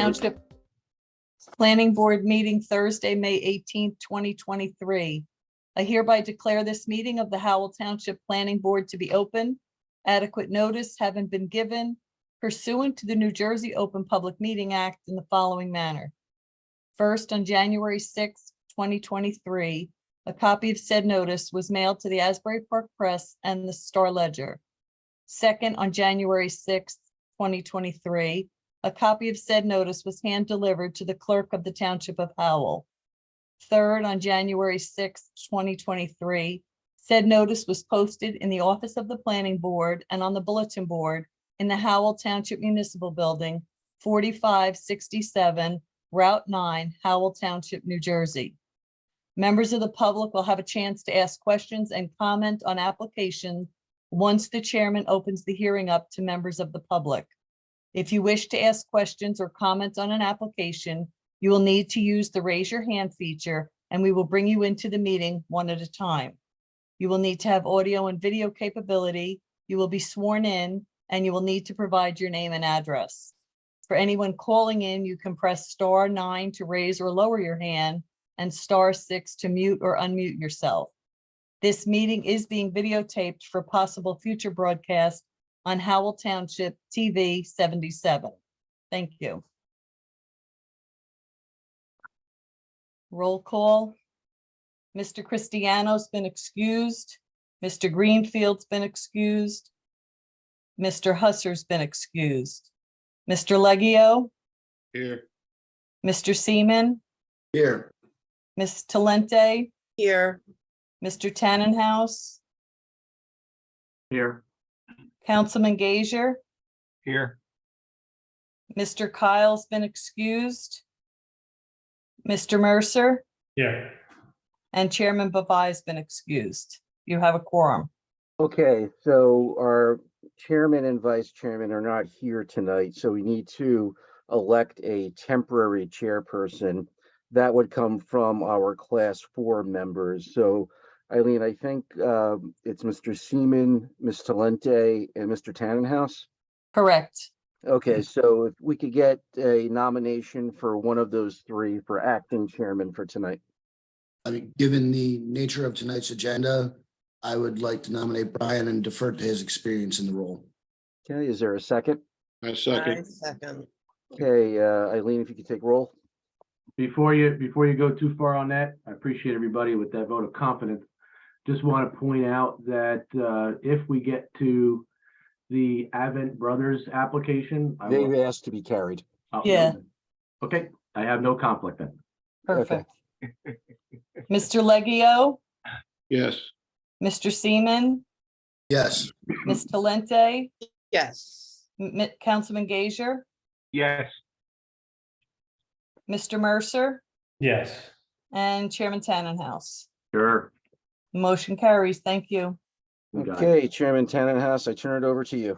Township Planning Board meeting Thursday, May 18th, 2023. I hereby declare this meeting of the Howell Township Planning Board to be open. Adequate notice having been given pursuant to the New Jersey Open Public Meeting Act in the following manner. First, on January 6th, 2023, a copy of said notice was mailed to the Asbury Park Press and the Star Ledger. Second, on January 6th, 2023, a copy of said notice was hand-delivered to the clerk of the Township of Howell. Third, on January 6th, 2023, said notice was posted in the office of the Planning Board and on the bulletin board in the Howell Township Municipal Building, 4567 Route 9, Howell Township, New Jersey. Members of the public will have a chance to ask questions and comment on applications once the chairman opens the hearing up to members of the public. If you wish to ask questions or comment on an application, you will need to use the raise your hand feature and we will bring you into the meeting one at a time. You will need to have audio and video capability. You will be sworn in and you will need to provide your name and address. For anyone calling in, you can press *9 to raise or lower your hand and *6 to mute or unmute yourself. This meeting is being videotaped for possible future broadcast on Howell Township TV 77. Thank you. Roll call. Mr. Cristiano's been excused. Mr. Greenfield's been excused. Mr. Husser's been excused. Mr. Leggio? Here. Mr. Seaman? Here. Ms. Talente? Here. Mr. Tannenhouse? Here. Councilman Gager? Here. Mr. Kyle's been excused. Mr. Mercer? Here. And Chairman Bavai's been excused. You have a quorum. Okay, so our chairman and vice chairman are not here tonight, so we need to elect a temporary chairperson. That would come from our class 4 members. So Eileen, I think it's Mr. Seaman, Ms. Talente, and Mr. Tannenhouse. Correct. Okay, so if we could get a nomination for one of those three for acting chairman for tonight. I mean, given the nature of tonight's agenda, I would like to nominate Brian and defer to his experience in the role. Okay, is there a second? I second. I second. Okay, Eileen, if you could take roll. Before you go too far on that, I appreciate everybody with that vote of confidence. Just want to point out that if we get to the Avent Brothers application, I They've will. asked to be carried. Yeah. Okay, I have no conflict then. Perfect. Mr. Leggio? Yes. Mr. Seaman? Yes. Ms. Talente? Yes. Councilman Gager? Yes. Mr. Mercer? Yes. And Chairman Tannenhouse. Sure. Motion carries. Thank you. We got it. Okay, Chairman Tannenhouse, I turn it over to you.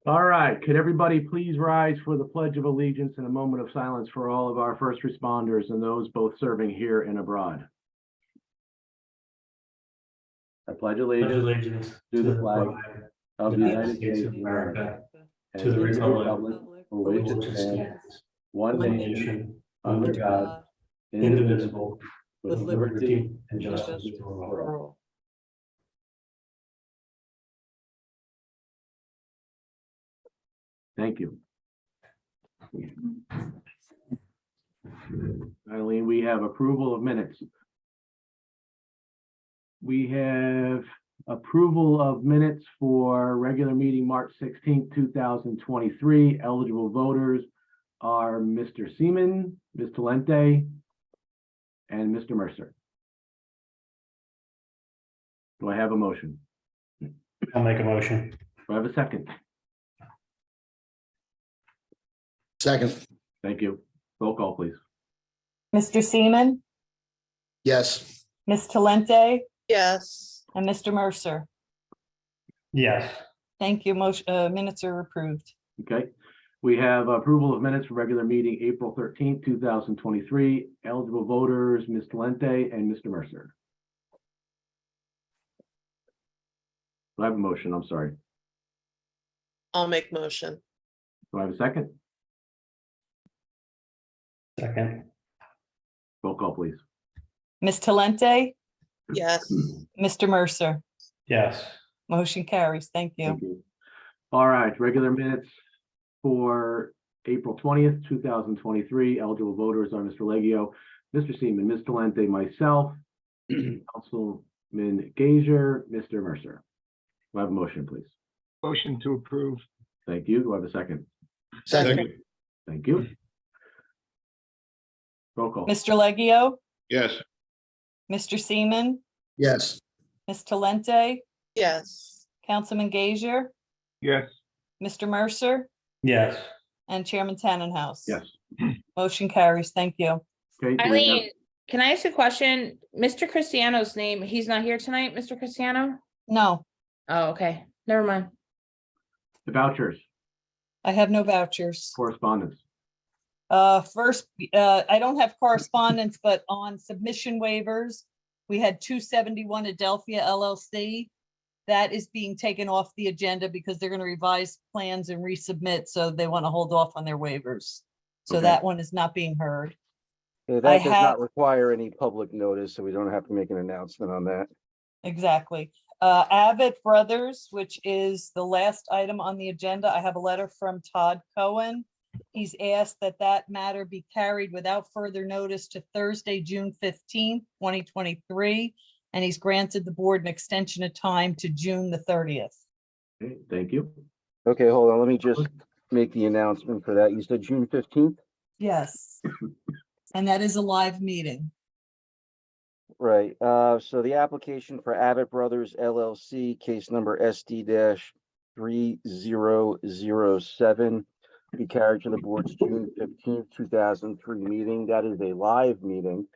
All right, could everybody please rise for the Pledge of Allegiance and a moment of silence for all of our first responders and those both serving here and abroad. I pledge allegiance to the flag of the United States of America and to the republic for which it stands, one nation, under God, indivisible, with liberty and justice for all. Thank you. Eileen, we have approval of minutes. We have approval of minutes for regular meeting March 16th, 2023. Eligible voters are Mr. Seaman, Ms. Talente, and Mr. Mercer. Do I have a motion? I'll make a motion. Do I have a second? Second. Thank you. Roll call, please. Mr. Seaman? Yes. Ms. Talente? Yes. And Mr. Mercer? Yes. Thank you. Motion, minutes are approved. Okay. We have approval of minutes for regular meeting April 13th, 2023. Eligible voters, Ms. Talente and Mr. Mercer. Do I have a motion? I'm sorry. I'll make motion. Do I have a second? Second. Roll call, please. Ms. Talente, yes, Mr. Mercer. Yes. Motion carries. Thank you. Thank you. All right, regular minutes for April 20th, 2023. Eligible voters are Mr. Leggio, Mr. Seaman, Ms. Talente, myself, Councilman Gager, Mr. Mercer. Do I have a motion, please? Motion to approve. Thank you. Do I have a second? Second. Thank you. Roll call. Mr. Leggio, Yes. Mr. Seaman, Yes. Ms. Talente, yes, Councilman Gager, Yes. Mr. Mercer, Yes. and Chairman Tannenhouse. Yes. Motion carries. Thank you. Okay. do we have- Eileen, can I ask a question? Mr. Cristiano's name, he's not here tonight, Mr. Cristiano? No, Oh, okay, never mind. The vouchers, I have no vouchers. correspondence. First, I don't have correspondence, but on submission waivers, we had 271 Adelphia LLC. That is being taken off the agenda because they're going to revise plans and resubmit, so they want to hold off on their waivers. So Okay. that one is not being heard. Yeah, I that does have- not require any public notice, so we don't have to make an announcement on that. Exactly. Abbott Brothers, which is the last item on the agenda. I have a letter from Todd Cohen. He's asked that that matter be carried without further notice to Thursday, June 15th, 2023. And he's granted the board an extension of time to June the 30th. Okay, thank you. Okay, hold on, let me just make the announcement for that. You said June 15th? Yes. And that is a live meeting. Right, so the application for Abbott Brothers LLC, case number SD-3007, be carried to the board's June 15th, 2003 meeting. That is a live meeting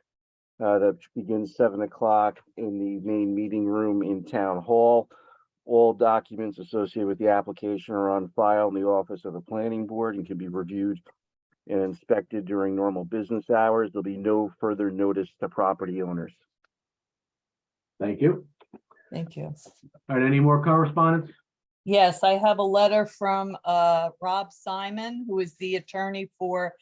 that begins 7 o'clock in the main meeting room in Town Hall. All documents associated with the application are on file in the office of the planning board and can be reviewed and inspected during normal business hours. There'll be no further notice to property owners. Thank you. Thank you. All right, any more correspondence? Yes, I have a letter from Rob Simon, who is the attorney for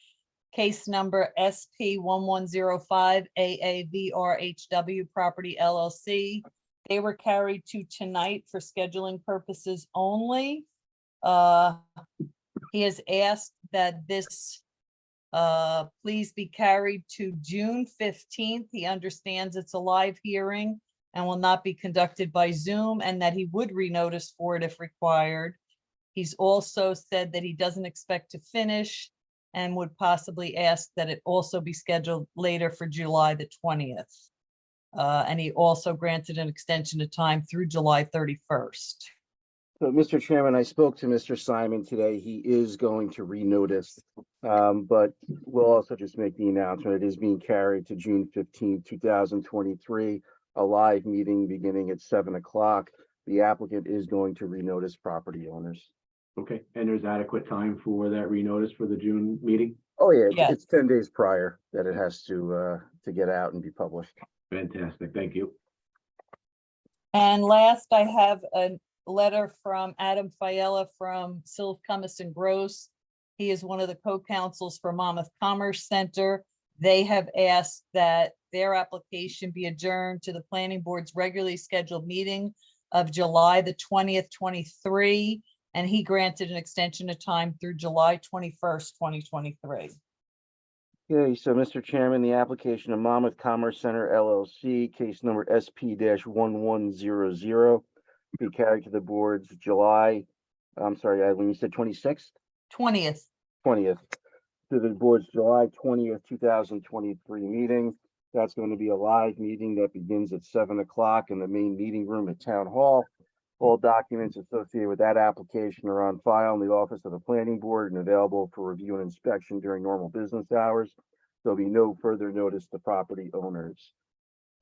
case number SP 1105 AAVRHW Property LLC. They were carried to tonight for scheduling purposes only. He has asked that this please be carried to June 15th. He understands it's a live hearing and will not be conducted by Zoom, and that he would renotice for it if required. He's also said that he doesn't expect to finish and would possibly ask that it also be scheduled later for July the 20th. And he also granted an extension of time through July 31st. So, Mr. Chairman, I spoke to Mr. Simon today. He is going to renotice, but we'll also just make the announcement. It is being carried to June 15th, 2023, a live meeting beginning at 7 o'clock. The applicant is going to renotice property owners. Okay, and there's adequate time for that renotice for the June meeting? Oh, yeah, Yes. it's 10 days prior that it has to get out and be published. Fantastic, thank you. And last, I have a letter from Adam Fiella from Silv Cummins and Gross. He is one of the co-counsels for Monmouth Commerce Center. They have asked that their application be adjourned to the planning board's regularly scheduled meeting of July the 20th, 23, and he granted an extension of time through July 21st, 2023. Okay, so Mr. Chairman, the application of Monmouth Commerce Center LLC, case number SP-1100, be carried to the board's July, I'm sorry, Eileen, you said 26th? 20th. 20th, to the board's July 20th, 2023 meeting. That's going to be a live meeting that begins at 7 o'clock in the main meeting room at Town Hall. All documents associated with that application are on file in the office of the planning board and available for review and inspection during normal business hours. There'll be no further notice to property owners.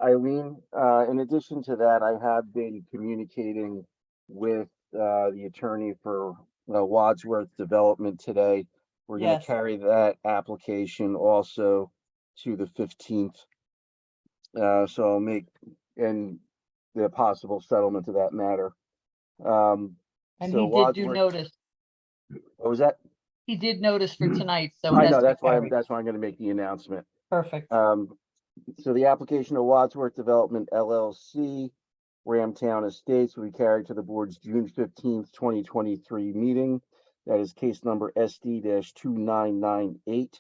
Eileen, in addition to that, I have been communicating with the attorney for Wadsworth Development today. We're going Yes. to carry that application also to the 15th. So I'll make and the possible settlement of that matter. And So he did do Wadsworth- notice. What was that? He did notice for tonight, so. it I has know, to be that's why carried. I'm gonna make the announcement. Perfect. So the application of Wadsworth Development LLC, Ramtown Estates, will be carried to the board's June 15th, 2023 meeting. That is case number SD-2998.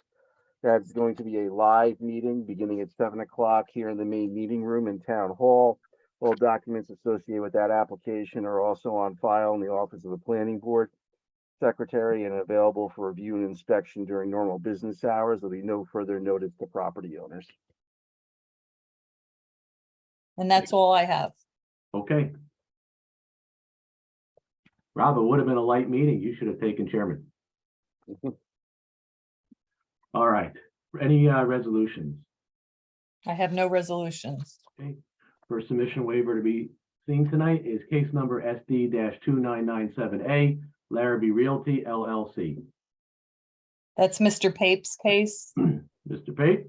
That's going to be a live meeting beginning at 7 o'clock here in the main meeting room in Town Hall. All documents associated with that application are also on file in the office of the Planning Board Secretary and available for review and inspection during normal business hours. There'll be no further notice to property owners. And that's all I have. Okay. Rob, it would have been a light meeting. You should have taken chairman. All right. Any resolutions? I have no resolutions. Okay. First submission waiver to be seen tonight is case number SD-2997A, Larrabee Realty LLC. That's Mr. Pape's case. Mr. Pate?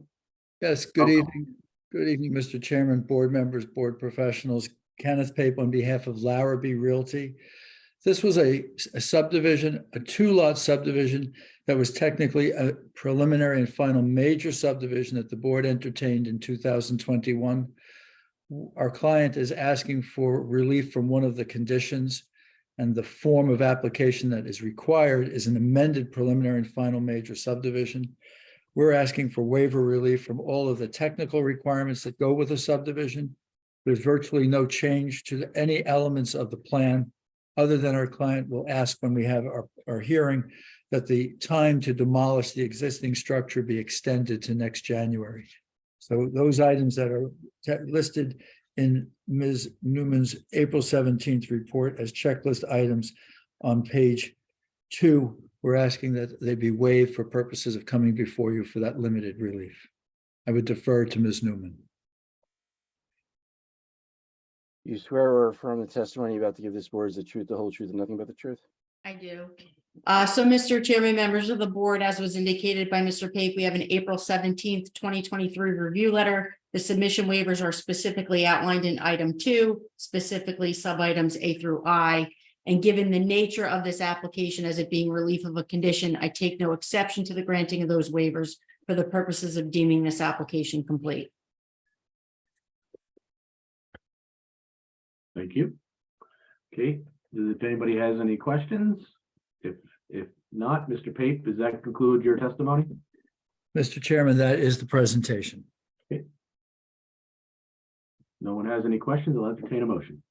Yes, good Welcome. evening. Good evening, Mr. Chairman, board members, board professionals. Kenneth Pape on behalf of Larrabee Realty. This was a subdivision, a two-lot subdivision that was technically a preliminary and final major subdivision that the board entertained in 2021. Our client is asking for relief from one of the conditions, and the form of application that is required is an amended preliminary and final major subdivision. We're asking for waiver relief from all of the technical requirements that go with a subdivision. There's virtually no change to any elements of the plan, other than our client will ask when we have our hearing that the time to demolish the existing structure be extended to next January. So those items that are listed in Ms. Newman's April 17th report as checklist items on page 2, we're asking that they be waived for purposes of coming before you for that limited relief. I would defer to Ms. Newman. You swear or affirm the testimony you're about to give this board is the truth, the whole truth, and nothing but the truth? I do. So, Mr. Chairman, members of the board, as was indicated by Mr. Pape, we have an April 17th, 2023 review letter. The submission waivers are specifically outlined in item 2, specifically sub-items A through I. And given the nature of this application as it being relief of a condition, I take no exception to the granting of those waivers for the purposes of deeming this application complete. Thank you. Okay, if anybody has any questions? If not, Mr. Pape, does that conclude your testimony? Mr. Chairman, that is the presentation. No one has any questions, I'll entertain a motion.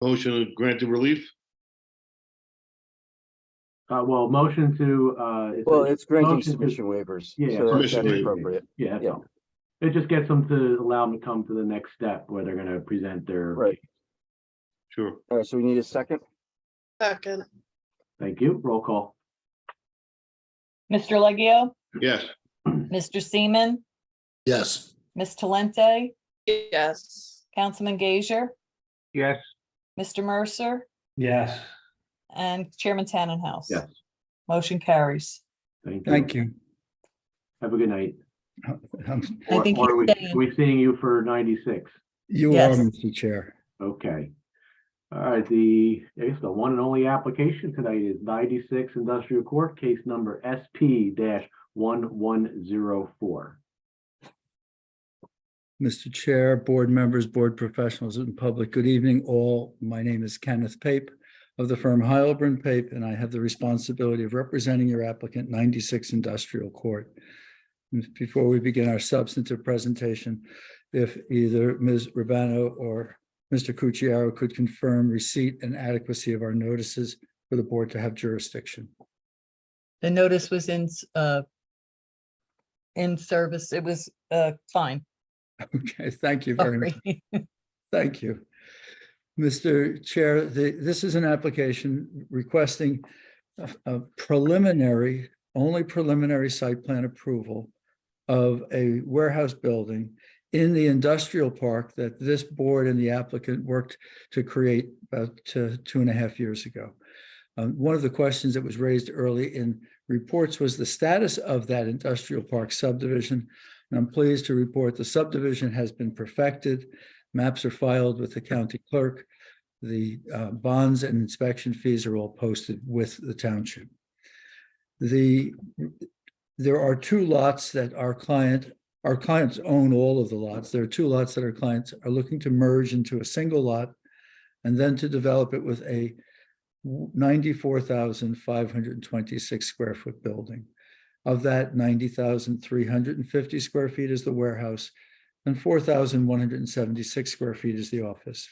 Motion to grant the relief? Well, motion to, Well, it's granting motion to- submission waivers. Yeah, So that's submission waivers. appropriate. Yeah, that's Yeah. all. It just gets them to allow them to come to the next step where they're gonna present their. Right. Sure. All right, so we need a second. Second, Thank you, roll call. Mr. Leggio, Yes. Mr. Seaman, Yes. Ms. Talente, yes. Councilman Gager, Yes. Mr. Mercer, Yes. and Chairman Tannenhouse. Yes, Motion carries. thank you. Thank you. Have a good night. I think Or are he's staying. we seeing you for 96? You are, Yes. Mr. Chair. Okay. All right, I guess the one and only application tonight is 96 Industrial Court, case number SP-1104. Mr. Chair, board members, board professionals, and public, good evening all. My name is Kenneth Pape of the firm Heilbron Pape, and I have the responsibility of representing your applicant, 96 Industrial Court. And before we begin our substantive presentation, if either Ms. Urbano or Mr. Cucchiaro could confirm receipt and adequacy of our notices for the board to have jurisdiction. The notice was in service. It was fine. Okay, thank you very much. Sorry. Thank you. Mr. Chair, this is an application requesting a preliminary, only preliminary site plan approval of a warehouse building in the industrial park that this board and the applicant worked to create about 2.5 years ago. One of the questions that was raised early in reports was the status of that industrial park subdivision. And I'm pleased to report the subdivision has been perfected. Maps are filed with the county clerk. The bonds and inspection fees are all posted with the township. There are two lots that our clients own all of the lots. There are two lots that our clients are looking to merge into a single lot and then to develop it with a 94,526 square foot building. Of that, 90,350 square feet is the warehouse and 4,176 square feet is the office.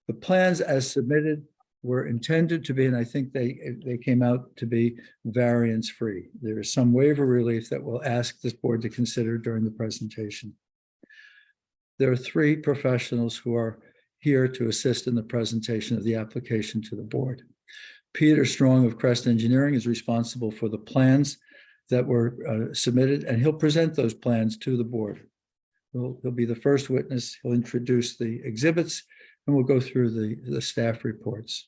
The plans as submitted were intended to be, and I think they came out to be variance-free. There is some waiver relief that we'll ask this board to consider during the presentation. There are three professionals who are here to assist in the presentation of the application to the board. Peter Strong of Crest Engineering is responsible for the plans that were submitted, and he'll present those plans to the board. He'll be the first witness. He'll introduce the exhibits, and we'll go through the staff reports.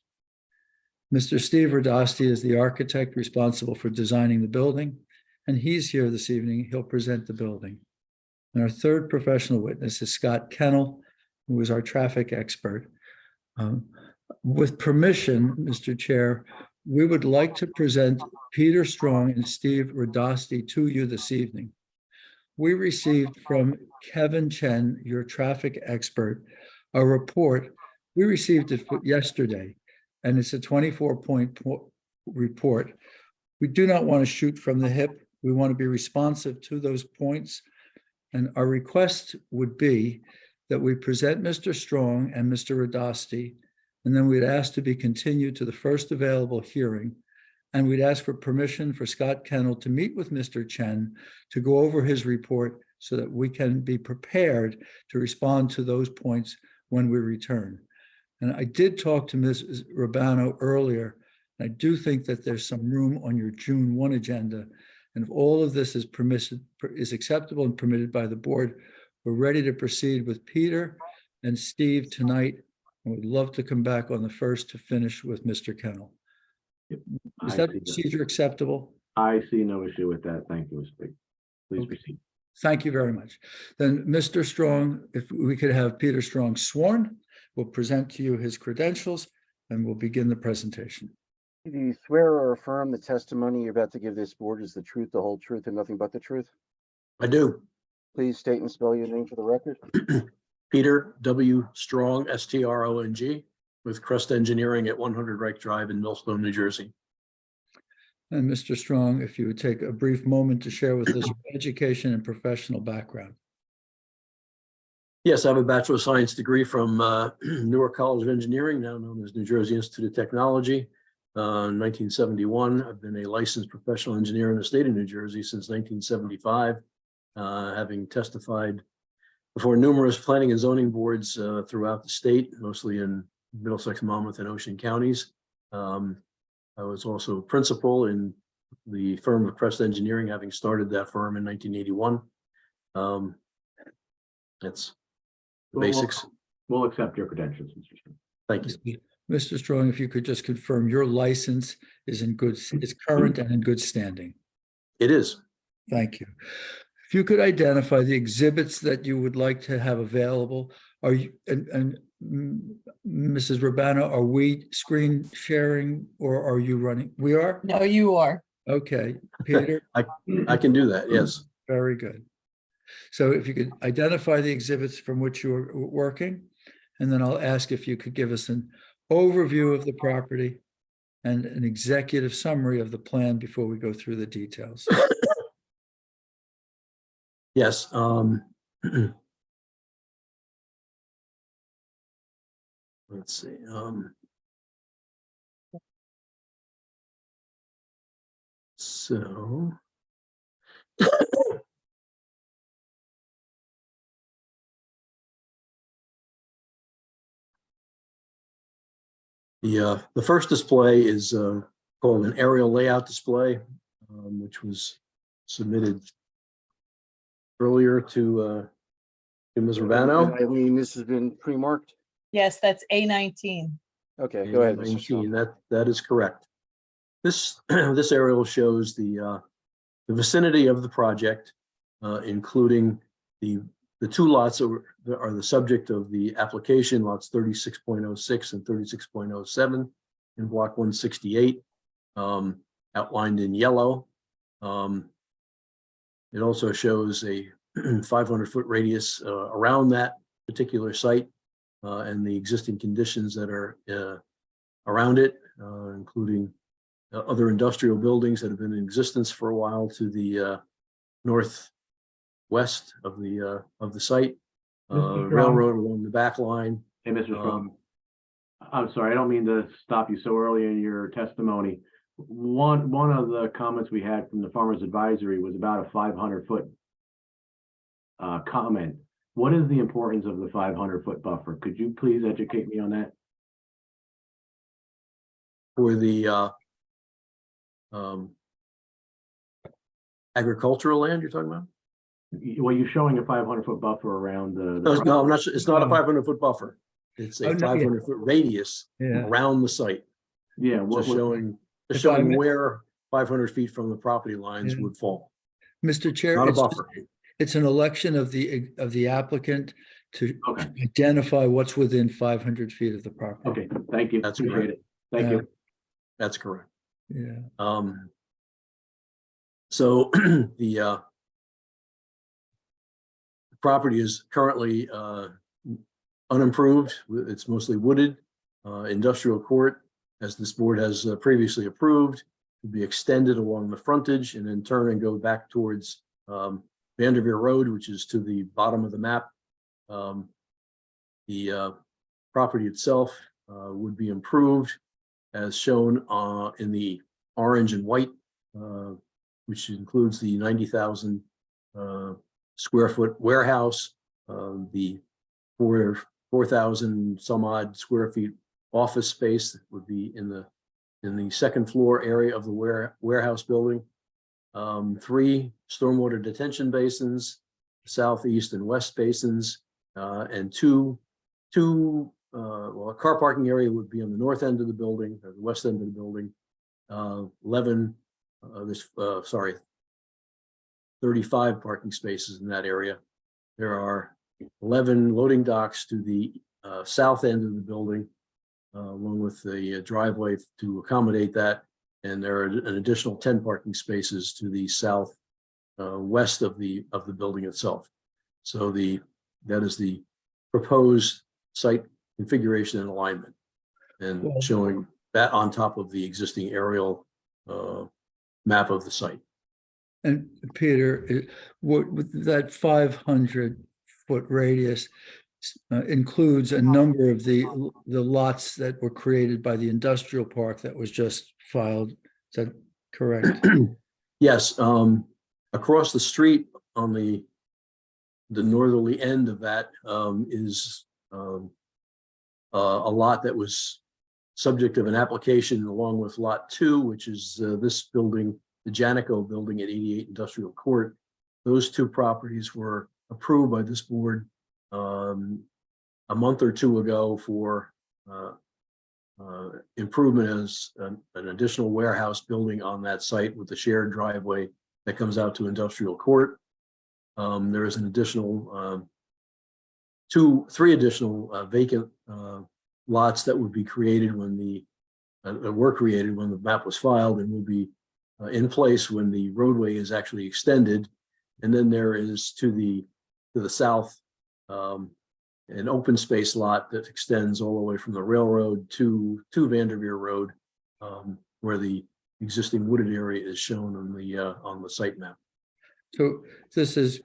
Mr. Steve Radasti is the architect responsible for designing the building, and he's here this evening. He'll present the building. And our third professional witness is Scott Kennel, who is our traffic expert. With permission, Mr. Chair, we would like to present Peter Strong and Steve Radasti to you this evening. We received from Kevin Chen, your traffic expert, a report. We received it yesterday, and it's a 24-point report. We do not want to shoot from the hip. We want to be responsive to those points. And our request would be that we present Mr. Strong and Mr. Radasti, and then we'd ask to be continued to the first available hearing. And we'd ask for permission for Scott Kennel to meet with Mr. Chen to go over his report so that we can be prepared to respond to those points when we return. And I did talk to Ms. Rubano earlier. I do think that there's some room on your June 1 agenda. And if all of this is acceptable and permitted by the board, we're ready to proceed with Peter and Steve tonight. And we'd love to come back on the first to finish with Mr. Kennel. Is that procedure acceptable? I see no issue with that. Thank you, Mr. Big. Please proceed. Thank you very much. Then Mr. Strong, if we could have Peter Strong sworn, we'll present to you his credentials and we'll begin the presentation. Do you swear or affirm the testimony you're about to give this board is the truth, the whole truth, and nothing but the truth? I do. Please state and spell your name for the record. Peter W. Strong, S-T-R-O-N-G, with Crest Engineering at 100 Reich Drive in Millstone, New Jersey. And Mr. Strong, if you would take a brief moment to share with us your education and professional background. Yes, I have a Bachelor of Science degree from Newark College of Engineering, now known as New Jersey Institute of Technology. In 1971, I've been a licensed professional engineer in the state of New Jersey since 1975, having testified before numerous planning and zoning boards throughout the state, mostly in Middlesex, Monmouth, and Ocean counties. I was also principal in the firm of Crest Engineering, having started that firm in 1981. That's the basics. We'll accept your credentials, Mr. Strong. Thank you. Mr. Strong, if you could just confirm your license is current and in good standing. It is. Thank you. If you could identify the exhibits that you would like to have available, are you, and Mrs. Rubano, are we screen sharing or are you running? We are? No, you are. Okay, Peter, I can do that, yes. very good. So if you could identify the exhibits from which you're working, and then I'll ask if you could give us an overview of the property and an executive summary of the plan before we go through the details. Yes. Let's see. So. The first display is called an aerial layout display, which was submitted earlier to Ms. Urbano. I mean, this has been pre-marked. Yes, that's A19. Okay, go ahead, Mr. 19, Strong. that is correct. This this aerial shows the vicinity of the project, including the the two lots are the subject of the application, lots 36.06 and 36.07 in block 168, outlined in yellow. It also shows a 500-foot radius around that particular site and the existing conditions that are around it, including other industrial buildings that have been in existence for a while to the northwest of the site, railroad along the back line. Hey, Mr. Strong. I'm sorry, I don't mean to stop you so early in your testimony. One of the comments we had from the Farmers Advisory was about a 500-foot comment. What is the importance of the 500-foot buffer? Could you please educate me on that? For the agricultural land you're talking about? Well, you're showing a 500-foot buffer around the. No, I'm not sure. It's not a 500-foot buffer. It's a 500-foot radius around the site. Yeah. Just showing If I may- where 500 feet from the property lines would fall. Mr. Chair, Not a it's buffer. it's an election of the applicant to Okay. identify what's within 500 feet of the property. Okay, thank you. That's Appreciate correct. it. Thank you. That's correct. Yeah. So the property is currently unimproved. It's mostly wooded. Industrial court, as this board has previously approved, will be extended along the frontage and then turn and go back towards Vanderveer Road, which is to the bottom of the map. The property itself would be improved as shown in the orange and white, which includes the 90,000 square foot warehouse, the 4,000 some odd square feet office space that would be in the second floor area of the warehouse building. 3 stormwater detention basins, southeast and west basins, and well, a car parking area would be on the north end of the building, or the west end of the building. 35 parking spaces in that area. There are 11 loading docks to the south end of the building, along with the driveway to accommodate that. And there are an additional 10 parking spaces to the south west of the building itself. So that is the proposed site configuration and alignment, and showing that on top of the existing aerial map of the site. And Peter, with that 500-foot radius includes a number of the lots that were created by the industrial park that was just filed. Is that correct? Yes, across the street on the northerly end of that is a lot that was subject of an application along with lot 2, which is this building, the Janico building at 88 Industrial Court. Those 2 properties were approved by this board a month or 2 ago for improvement as an additional warehouse building on that site with the shared driveway that comes out to Industrial Court. There is an additional 3 additional vacant lots that would be created when were created when the map was filed, and will be in place when the roadway is actually extended. And then there is to the south an open space lot that extends all the way from the railroad to Vanderveer Road, where the existing wooded area is shown on the site map. So this is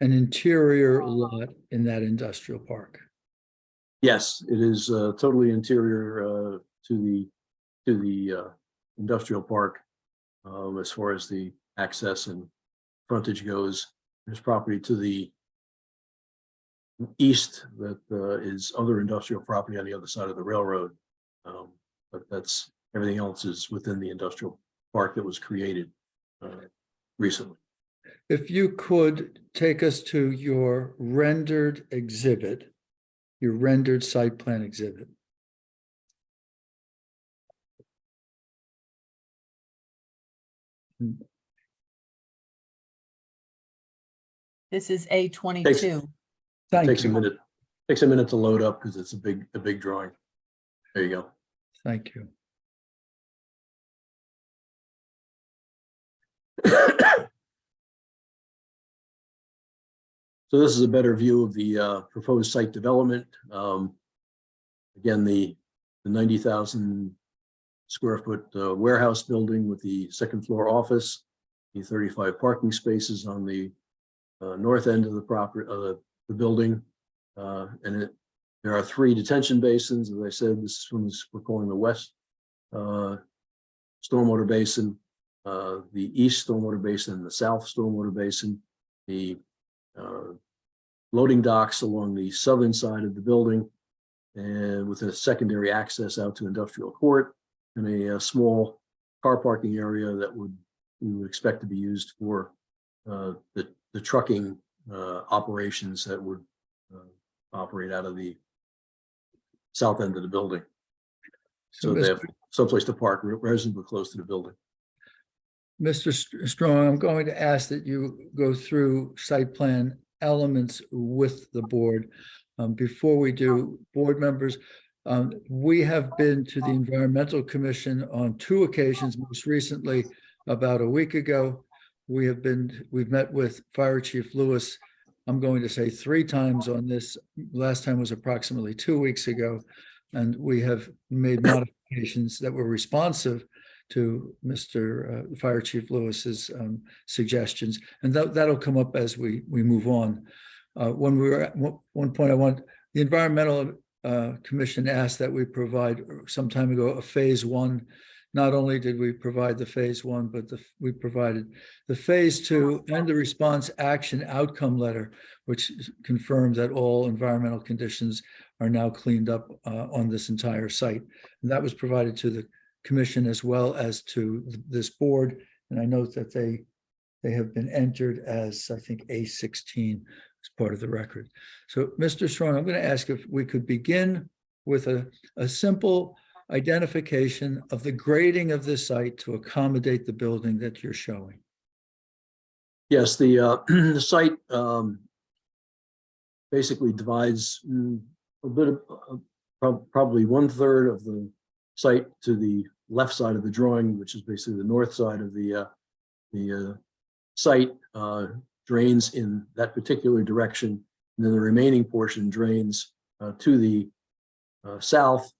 an interior lot in that industrial park. Yes, it is totally interior to the industrial park as far as the access and frontage goes. There's property to the east that is other industrial property on the other side of the railroad, but that's everything else is within the industrial park that was created recently. If you could take us to your rendered exhibit, your rendered site plan exhibit. This is A22. Thank Takes a you. minute, takes a minute to load up because it's a big drawing. There you go. Thank you. So this is a better view of the proposed site development. Again, the 90,000 square foot warehouse building with the second floor office, the 35 parking spaces on the north end of the property, the building. There are 3 detention basins. As I said, this one is, we're calling the west stormwater basin, the east stormwater basin, and the south stormwater basin. The loading docks along the southern side of the building, and with a secondary access out to industrial court, and a small car parking area that we would expect to be used for the trucking operations that would operate out of the south end of the building. So they have someplace to park reasonably close to the building. Mr. Strong, I'm going to ask that you go through site plan elements with the board. Before we do, board members, we have been to the Environmental Commission on 2 occasions, most recently about a week ago. We've met with Fire Chief Lewis, I'm going to say 3 times on this. Last time was approximately 2 weeks ago. And we have made modifications that were responsive to Mr. Fire Chief Lewis's suggestions. And that'll come up as we move on. When we were at one point, the Environmental Commission asked that we provide some time ago a phase 1. Not only did we provide the phase 1, but we provided the phase 2 and the response action outcome letter, which confirms that all environmental conditions are now cleaned up on this entire site. And that was provided to the commission as well as to this board. And I note that they have been entered as, I think, A16 as part of the record. So, Mr. Strong, I'm going to ask if we could begin with a simple identification of the grading of this site to accommodate the building that you're showing. Yes, the site basically divides a bit of probably 1/3 of the site to the left side of the drawing, which is basically the north side of the site, drains in that particular direction, and then the remaining portion drains to the south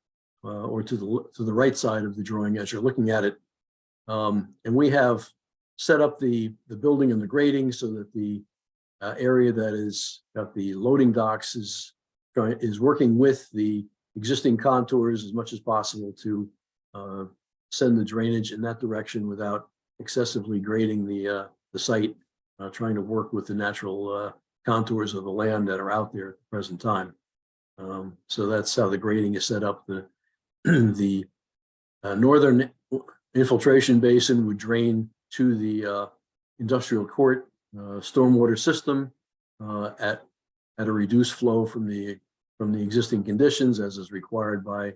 or to the right side of the drawing as you're looking at it. And we have set up the building and the grading so that the area that is got the loading docks is working with the existing contours as much as possible to send the drainage in that direction without excessively grading the site, trying to work with the natural contours of the land that are out there at the present time. So that's how the grading is set up. The northern infiltration basin would drain to the industrial court stormwater system at a reduced flow from the existing conditions as is required by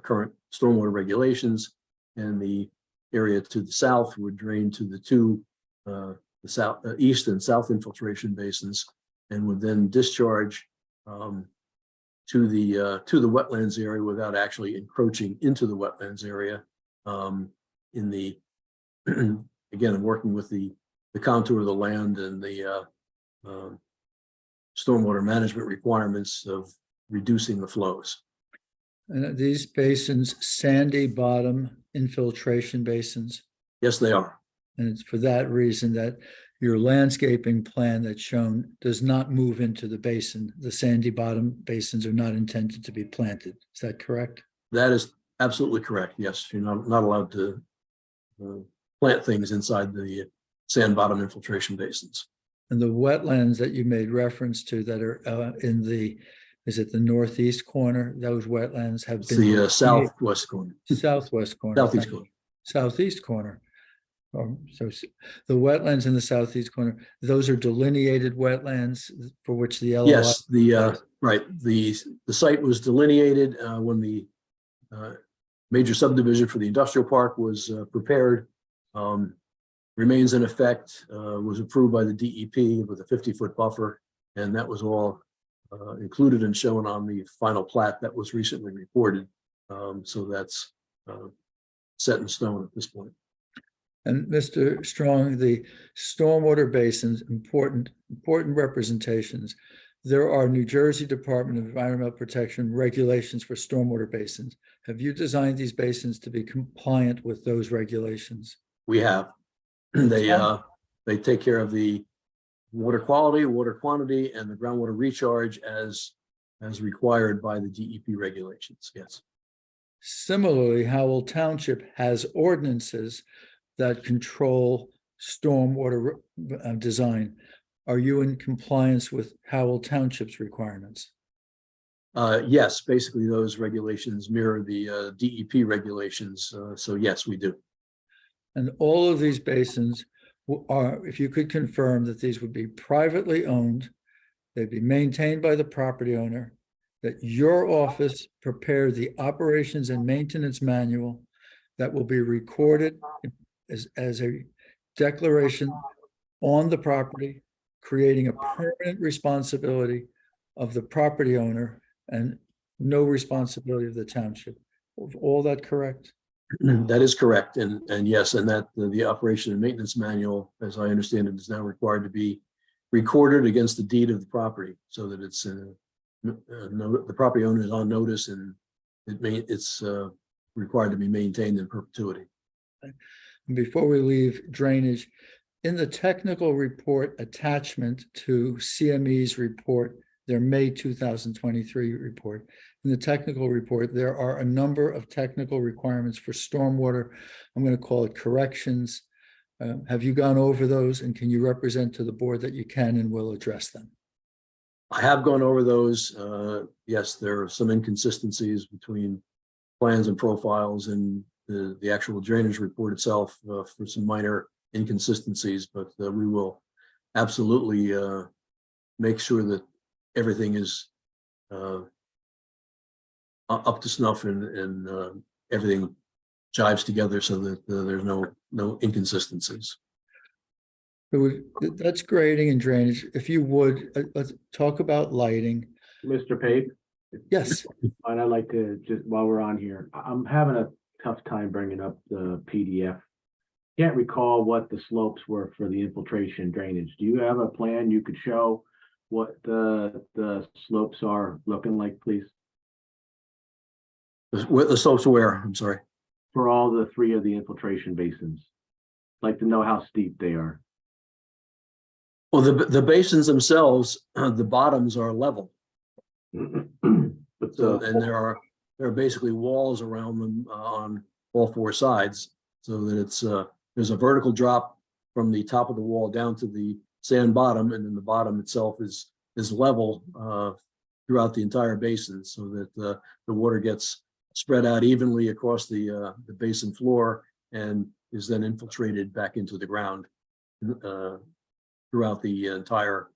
current stormwater regulations, and the area to the south would drain to the 2 east and south infiltration basins, and would then discharge to the wetlands area without actually encroaching into the wetlands area. Again, working with the contour of the land and the stormwater management requirements of reducing the flows. And these basins, sandy bottom infiltration basins. Yes, they are. And it's for that reason that your landscaping plan that's shown does not move into the basin. The sandy bottom basins are not intended to be planted. Is that correct? That is absolutely correct. Yes, you're not allowed to plant things inside the sand bottom infiltration basins. And the wetlands that you made reference to that are is it the northeast corner? Those wetlands have been The southwest corner. Southwest corner. Southeast corner. Southeast corner. So the wetlands in the southeast corner, those are delineated wetlands for which the LOI. Yes, right. The site was delineated when the major subdivision for the industrial park was prepared. Remains in effect, was approved by the DEP with a 50-foot buffer, and that was all included and shown on the final plat that was recently reported. So that's set in stone at this point. And Mr. Strong, the stormwater basins, important representations. There are New Jersey Department of Environmental Protection regulations for stormwater basins. Have you designed these basins to be compliant with those regulations? We have. They take care of the water quality, water quantity, and the groundwater recharge as required by the DEP regulations. Yes. Similarly, Howell Township has ordinances that control stormwater design. Are you in compliance with Howell Township's requirements? Yes, basically those regulations mirror the DEP regulations. So yes, we do. And all of these basins are, if you could confirm that these would be privately owned, they'd be maintained by the property owner, that your office prepared the operations and maintenance manual that will be recorded as a declaration on the property, creating a permanent responsibility of the property owner and no responsibility of the township. Is all that correct? That is correct. And yes, and that the operation and maintenance manual, as I understand it, is now required to be recorded against the deed of the property so that it's the property owner is on notice and it's required to be maintained in perpetuity. And before we leave drainage, in the technical report attachment to CME's report, their May 2023 report, in the technical report, there are a number of technical requirements for stormwater. I'm going to call it corrections. Have you gone over those, and can you represent to the board that you can and will address them? I have gone over those. Yes, there are some inconsistencies between plans and profiles and the actual drainage report itself for some minor inconsistencies, but we will absolutely make sure that everything is up to snuff and everything jives together so that there's no inconsistencies. So that's grading and drainage. If you would, let's talk about lighting. Mr. Pape, Yes. and I'd like to, just while we're on here, I'm having a tough time bringing up the PDF. Can't recall what the slopes were for the infiltration drainage. Do you have a plan you could show what the slopes are looking like, please? The slopes where, I'm sorry. For all the three of the infiltration basins. Like to know how steep they are. Well, the basins themselves, the bottoms are level. But And there are basically walls around them on all four sides, so that it's there's a vertical drop from the top of the wall down to the sand bottom, and then the bottom itself is level throughout the entire basin, so that the water gets spread out evenly across the basin floor and is then infiltrated back into the ground throughout the entire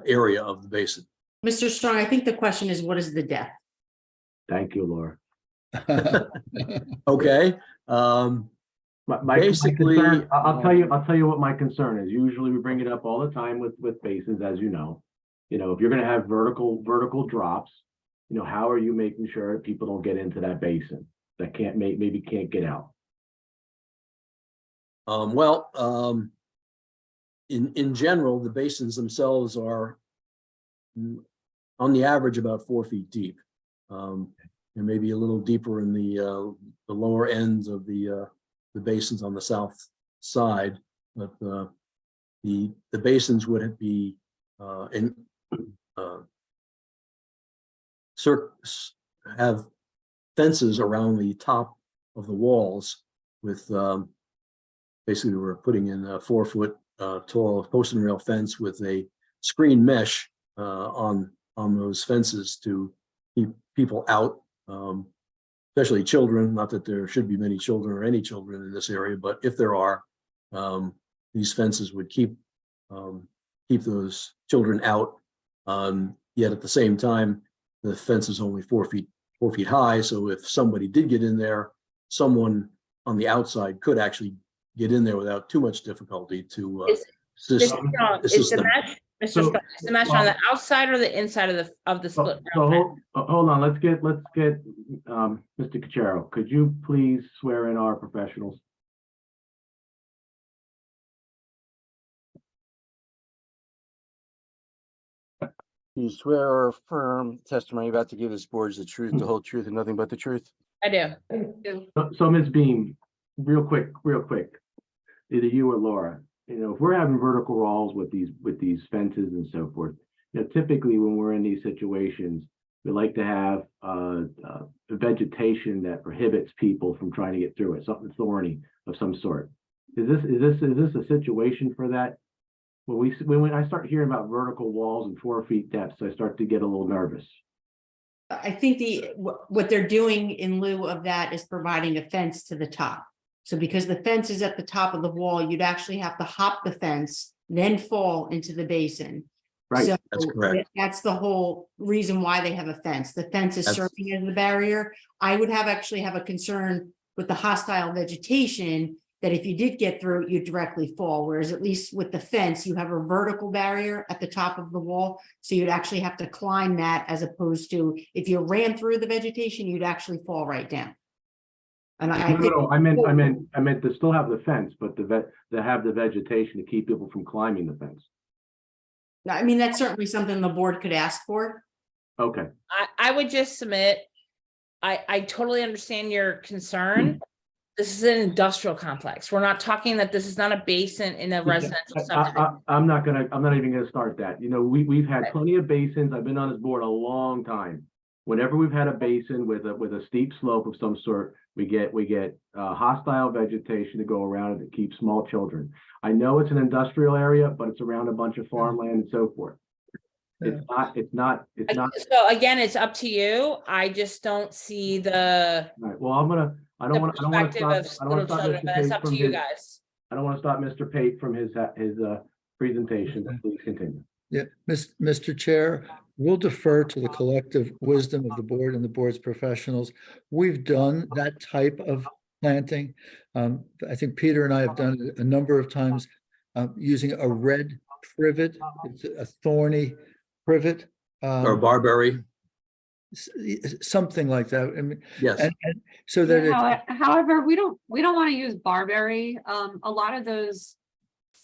area of the basin. Mr. Strong, I think the question is, what is the depth? thank you, Laura. Okay. My Basically, concern, I'll tell you what my concern is. Usually we bring it up all the time with basins, as you know. You know, if you're gonna have vertical drops, you know, how are you making sure that people don't get into that basin that maybe can't get out? In general, the basins themselves are on the average about 4 feet deep. And maybe a little deeper in the lower ends of the basins on the south side, but the basins would be have fences around the top of the walls with basically we're putting in a 4 foot tall post and rail fence with a screen mesh on those fences to keep people out, especially children. Not that there should be many children or any children in this area, but if there are, these fences would keep those children out. Yet at the same time, the fence is only 4 feet high. So if somebody did get in there, someone on the outside could actually get in there without too much difficulty to assist them. Mr. So- Strong, is the mesh on the outside or the inside of the So, split? so rail fence? hold on, let's get, Mr. Cuchero, could you please swear in our professionals? You swear or affirm testimony you're about to give this board is the truth, the whole truth, and nothing but the truth? I do. So Ms. Beam, real quick, either you or Laura, if we're having vertical walls with these fences and so forth, typically when we're in these situations, we like to have a vegetation that prohibits people from trying to get through it, something thorny of some sort. Is this a situation for that? When I start hearing about vertical walls and 4 feet depths, I start to get a little nervous. I think what they're doing in lieu of that is providing a fence to the top. So because the fence is at the top of the wall, you'd actually have to hop the fence, then fall into the basin. Right, So that's correct. That's the whole reason why they have a fence. The fence is That's- serving as the barrier. I would actually have a concern with the hostile vegetation that if you did get through, you'd directly fall, whereas at least with the fence, you have a vertical barrier at the top of the wall. So you'd actually have to climb that as opposed to if you ran through the vegetation, you'd actually fall right down. And I think. No, I meant to still have the fence, but to have the vegetation to keep people from climbing the fence. I mean, that's certainly something the board could ask for. Okay, I would just submit, I totally understand your concern. This is an industrial complex. We're not talking that this is not a basin in a residential subdivision. I'm not even gonna start that. We've had Right. plenty of basins. I've been on this board a long time. Whenever we've had a basin with a steep slope of some sort, we get hostile vegetation to go around it that keeps small children. I know it's an industrial area, but it's around a bunch of farmland and so forth. It's not. So again, it's up to you. I just don't see the Right, well, I don't want to perspective stop. of little children, but it's up to you guys. I don't want to stop Mr. Pate from his presentation, but please continue. Yeah, Mr. Chair, we'll defer to the collective wisdom of the board and the board's professionals. We've done that type of planting. I think Peter and I have done it a number of times using a red privet. It's a thorny privet. Or barberry, Something like that. I mean, yes. and so that Yeah, however, we don't want to use barberry. A lot of those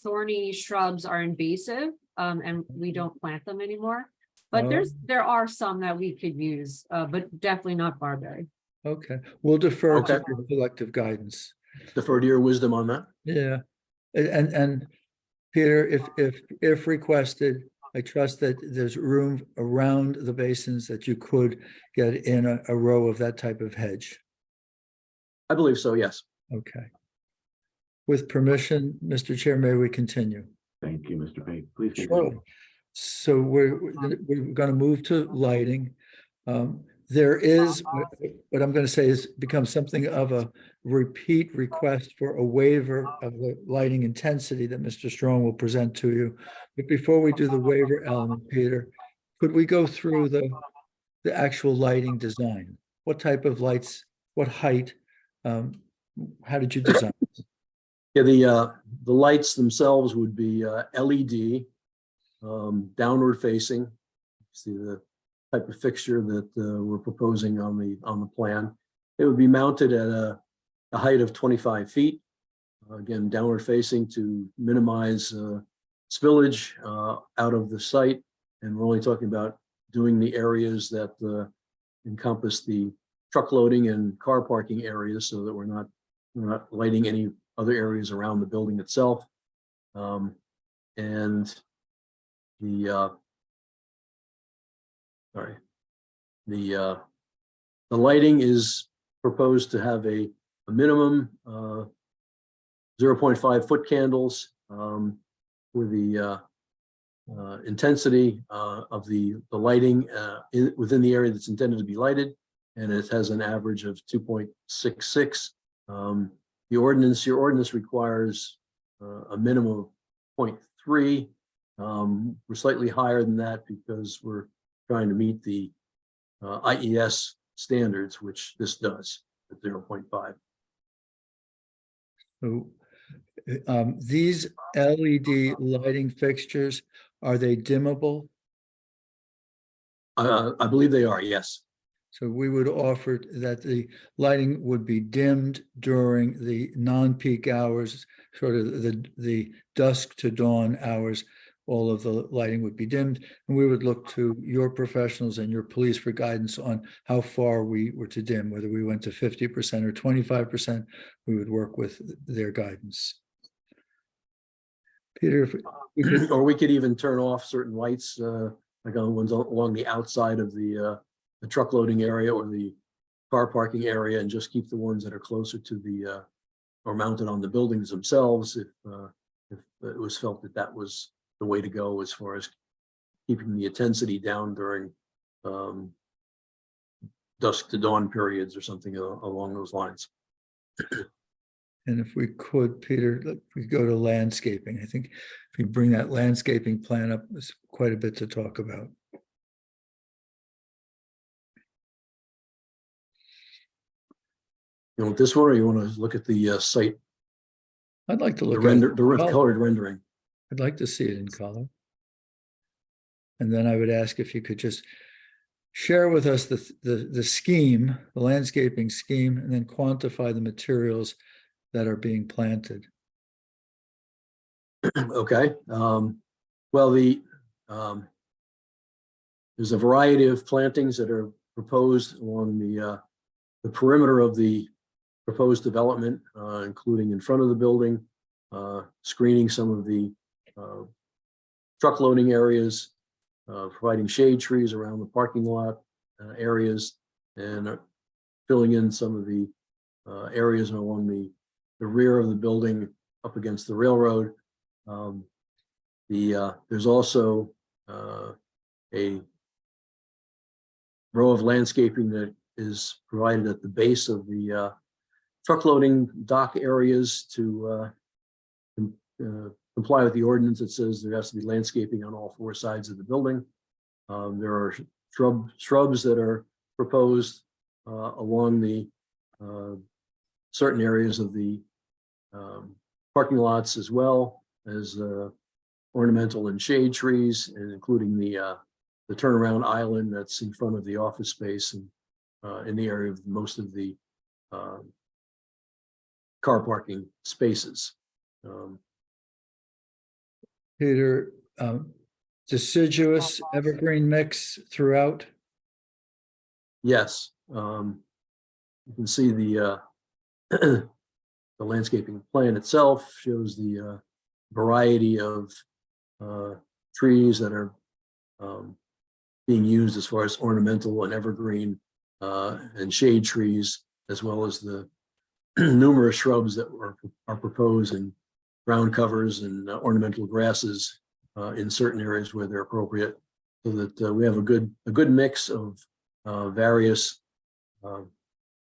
thorny shrubs are invasive, and we don't plant them anymore. But Oh. there are some that we could use, but definitely not barberry. okay, we'll defer to Okay. your collective guidance. Defer to your wisdom on that. Yeah, and Peter, if requested, I trust that there's room around the basins that you could get in a row of that type of hedge. I believe so, yes. Okay. With permission, Mr. Chair, may we continue? Thank you, Mr. Pate. Please Sure. continue. So we're going to move to lighting. There is, what I'm going to say is become something of a repeat request for a waiver of the lighting intensity that Mr. Strong will present to you. But before we do the waiver element, Peter, could we go through the actual lighting design? What type of lights, what height? How did you design? Yeah, the lights themselves would be LED, downward facing. See the type of fixture that we're proposing on the plan. It would be mounted at a height of 25 feet. Again, downward facing to minimize spillage out of the site. And we're only talking about doing the areas that encompass the truck loading and car parking areas, so that we're not lighting any other areas around the building itself. And the lighting is proposed to have a minimum 0.5 foot candles with the intensity of the lighting within the area that's intended to be lighted, and it has an average of 2.66. Your ordinance requires a minimum of 0.3. We're slightly higher than that because we're trying to meet the IES standards, which this does at 0.5. So these LED lighting fixtures Are they dimmable? I believe they are, yes. So we would offer that the lighting would be dimmed during the non-peak hours, sort of the dusk to dawn hours. All of the lighting would be dimmed, and we would look to your professionals and your police for guidance on how far we were to dim, whether we went to 50% or 25%, we would work with their guidance. Peter, if we could, Or we could even turn off certain lights, like on ones along the outside of the truck loading area or the car parking area, and just keep the ones that are closer to the or mounted on the buildings themselves if it was felt that that was the way to go as far as keeping the intensity down during dusk to dawn periods or something along those lines. and if we could, Peter, if we go to landscaping, I think if you bring that landscaping plan up, there's quite a bit to talk about. You want this one, or you want to look at the site, I'd like to the look at render, it. the colored rendering? I'd like to see it in color. And then I would ask if you could just share with us the scheme, the landscaping scheme, and then quantify the materials that are being planted. Okay. Well, there's a variety of plantings that are proposed along the perimeter of the proposed development, including in front of the building, screening some of the truck loading areas, providing shade trees around the parking lot areas, and filling in some of the areas along the rear of the building up against the railroad. There's also a row of landscaping that is provided at the base of the truck loading dock areas to comply with the ordinance that says there has to be landscaping on all four sides of the building. There are shrubs that are proposed along the certain areas of the parking lots, as well as ornamental and shade trees, and including the turnaround island that's in front of the office space and in the area of most of the car parking spaces. Peter, deciduous evergreen mix throughout. Yes, you can see the the landscaping plan itself shows the variety of trees that are being used as far as ornamental and evergreen and shade trees, as well as the numerous shrubs that are proposed, and ground covers and ornamental grasses in certain areas where they're appropriate, so that we have a good mix of various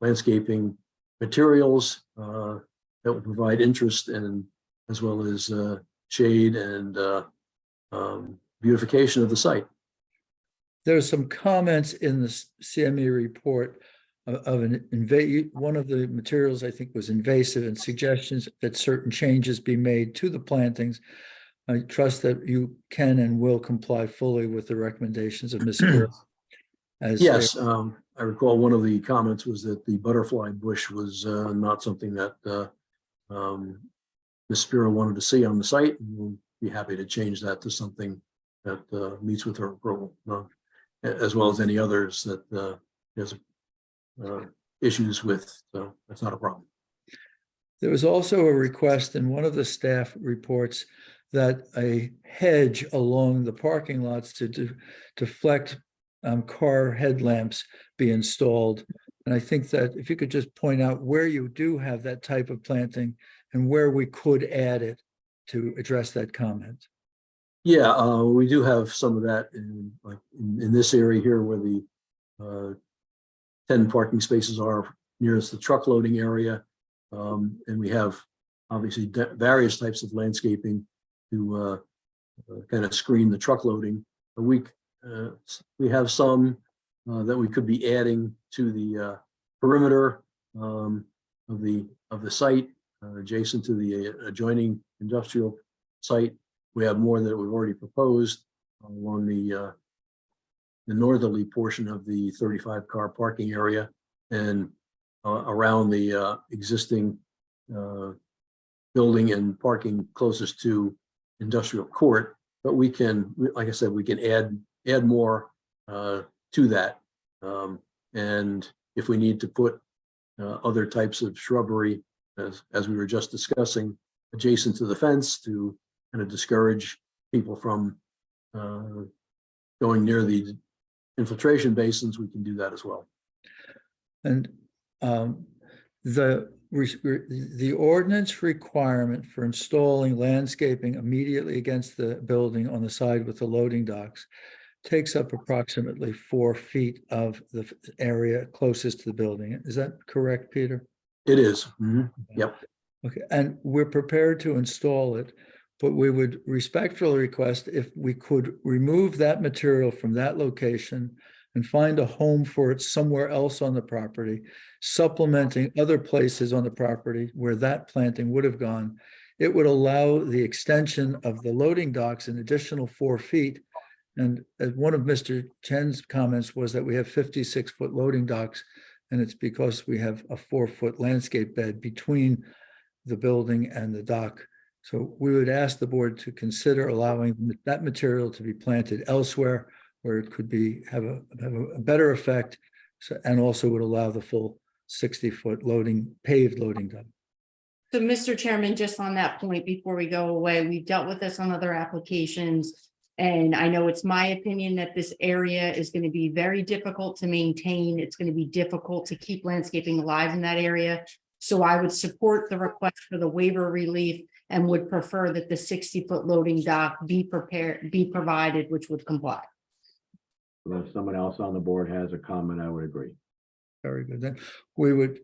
landscaping materials that will provide interest and as well as shade and beautification of the site. There's some comments in the CME report of one of the materials I think was invasive, and suggestions that certain changes be made to the plantings. I trust that you can and will comply fully with the recommendations of Ms. Spear. Yes, I recall one of the comments was that the butterfly bush was not something that Ms. Spiro wanted to see on the site, and we'll be happy to change that to something that meets with her approval, as well as any others that there's issues with, so that's not a problem. There was also a request in one of the staff reports that a hedge along the parking lots to deflect car headlamps be installed. And I think that if you could just point out where you do have that type of planting and where we could add it to address that comment. Yeah, we do have some of that in this area here where the 10 parking spaces are nearest the truck loading area. And we have obviously various types of landscaping to kind of screen the truck loading. But we have some that we could be adding to the perimeter of the site, adjacent to the adjoining industrial site, we have more that we've already proposed along the northerly portion of the 35-car parking area and around the existing building and parking closest to industrial court. But we can, like I said, we can add more to that. And if we need to put other types of shrubbery, as we were just discussing, adjacent to the fence to kind of discourage people from going near the infiltration basins, we can do that as well. And the ordinance requirement for installing landscaping immediately against the building on the side with the loading docks takes up approximately 4 feet of the area closest to the building. Is that correct, Peter? It is. Mhm. Yep. Okay, and we're prepared to install it, but we would respectfully request if we could remove that material from that location and find a home for it somewhere else on the property, supplementing other places on the property where that planting would have gone. It would allow the extension of the loading docks an additional 4 feet. And one of Mr. Chen's comments was that we have 56-foot loading docks, and it's because we have a 4-foot landscape bed between the building and the dock. So we would ask the board to consider allowing that material to be planted elsewhere where it could have a better effect, and also would allow the full 60-foot paved loading dock. So, Mr. Chairman, just on that point, before we go away, we've dealt with this on other applications. And I know it's my opinion that this area is going to be very difficult to maintain. It's going to be difficult to keep landscaping alive in that area. So I would support the request for the waiver relief and would prefer that the 60-foot loading dock be provided, which would comply. If someone else on the board has a comment, I would agree. Very good. Then we're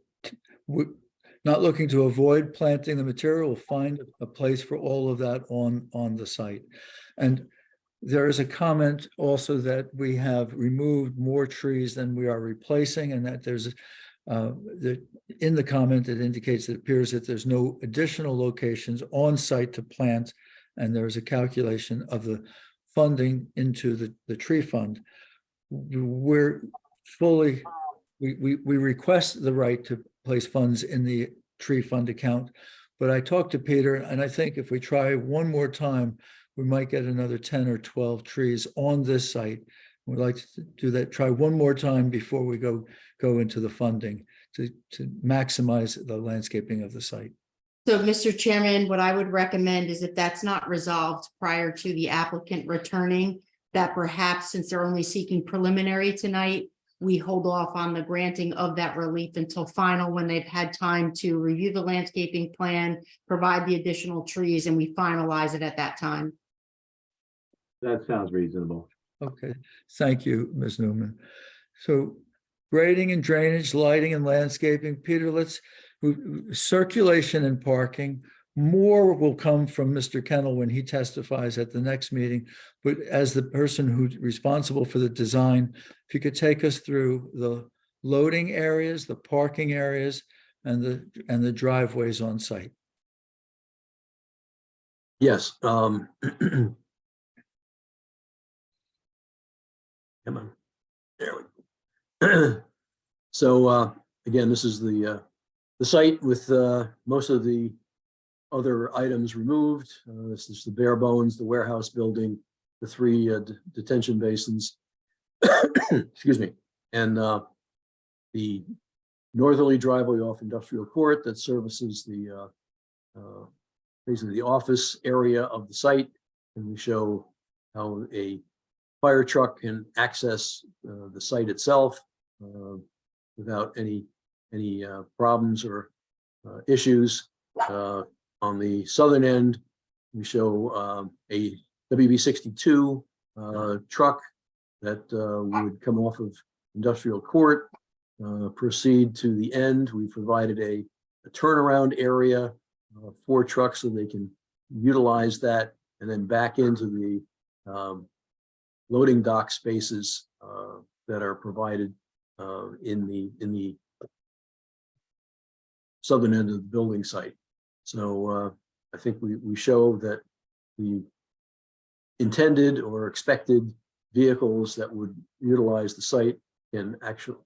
not looking to avoid planting the material. We'll find a place for all of that on the site. And there is a comment also that we have removed more trees than we are replacing, and that there's in the comment, it indicates that it appears that there's no additional locations on site to plant, and there is a calculation of the funding into the tree fund. We request the right to place funds in the tree fund account, but I talked to Peter, and I think if we try one more time, we might get another 10 or 12 trees on this site. We'd like to do that, try one more time before we go into the funding to maximize the landscaping of the site. So, Mr. Chairman, what I would recommend is if that's not resolved prior to the applicant returning, that perhaps, since they're only seeking preliminary tonight, we hold off on the granting of that relief until final, when they've had time to review the landscaping plan, provide the additional trees, and we finalize it at that time. That sounds reasonable. Okay, thank you, Ms. Newman. So grading and drainage, lighting and landscaping, Peter, circulation and parking, more will come from Mr. Kennel when he testifies at the next meeting. But as the person who's responsible for the design, if you could take us through the loading areas, the parking areas, and the driveways on site. Yes. Come on. There we go. So again, this is the site with most of the other items removed. This is the bare bones, the warehouse building, the 3 detention basins, excuse me, and the northerly driveway off Industrial Court that services the basically the office area of the site. And we show how a fire truck can access the site itself without any problems or issues. On the southern end, we show a WB62 truck that would come off of Industrial Court, proceed to the end. We provided a turnaround area for trucks so they can utilize that, and then back into the loading dock spaces that are provided in the southern end of the building site. So I think we show that the intended or expected vehicles that would utilize the site can actually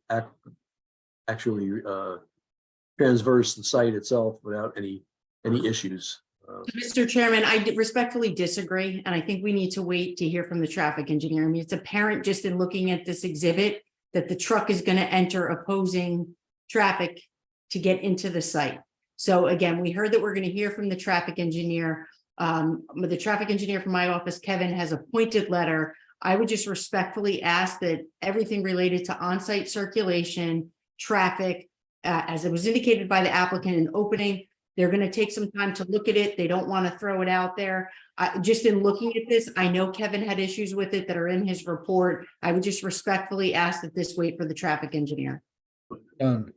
transverse the site itself without any issues. Mr. Chairman, I respectfully disagree, and I think we need to wait to hear from the traffic engineer. I mean, it's apparent just in looking at this exhibit that the truck is going to enter opposing traffic to get into the site. So again, we heard that we're going to hear from the traffic engineer. The traffic engineer from my office, Kevin, has a pointed letter. I would just respectfully ask that everything related to on-site circulation, traffic, as it was indicated by the applicant in opening, they're going to take some time to look at it. They don't want to throw it out there. Just in looking at this, I know Kevin had issues with it that are in his report. I would just respectfully ask that this wait for the traffic engineer. Done.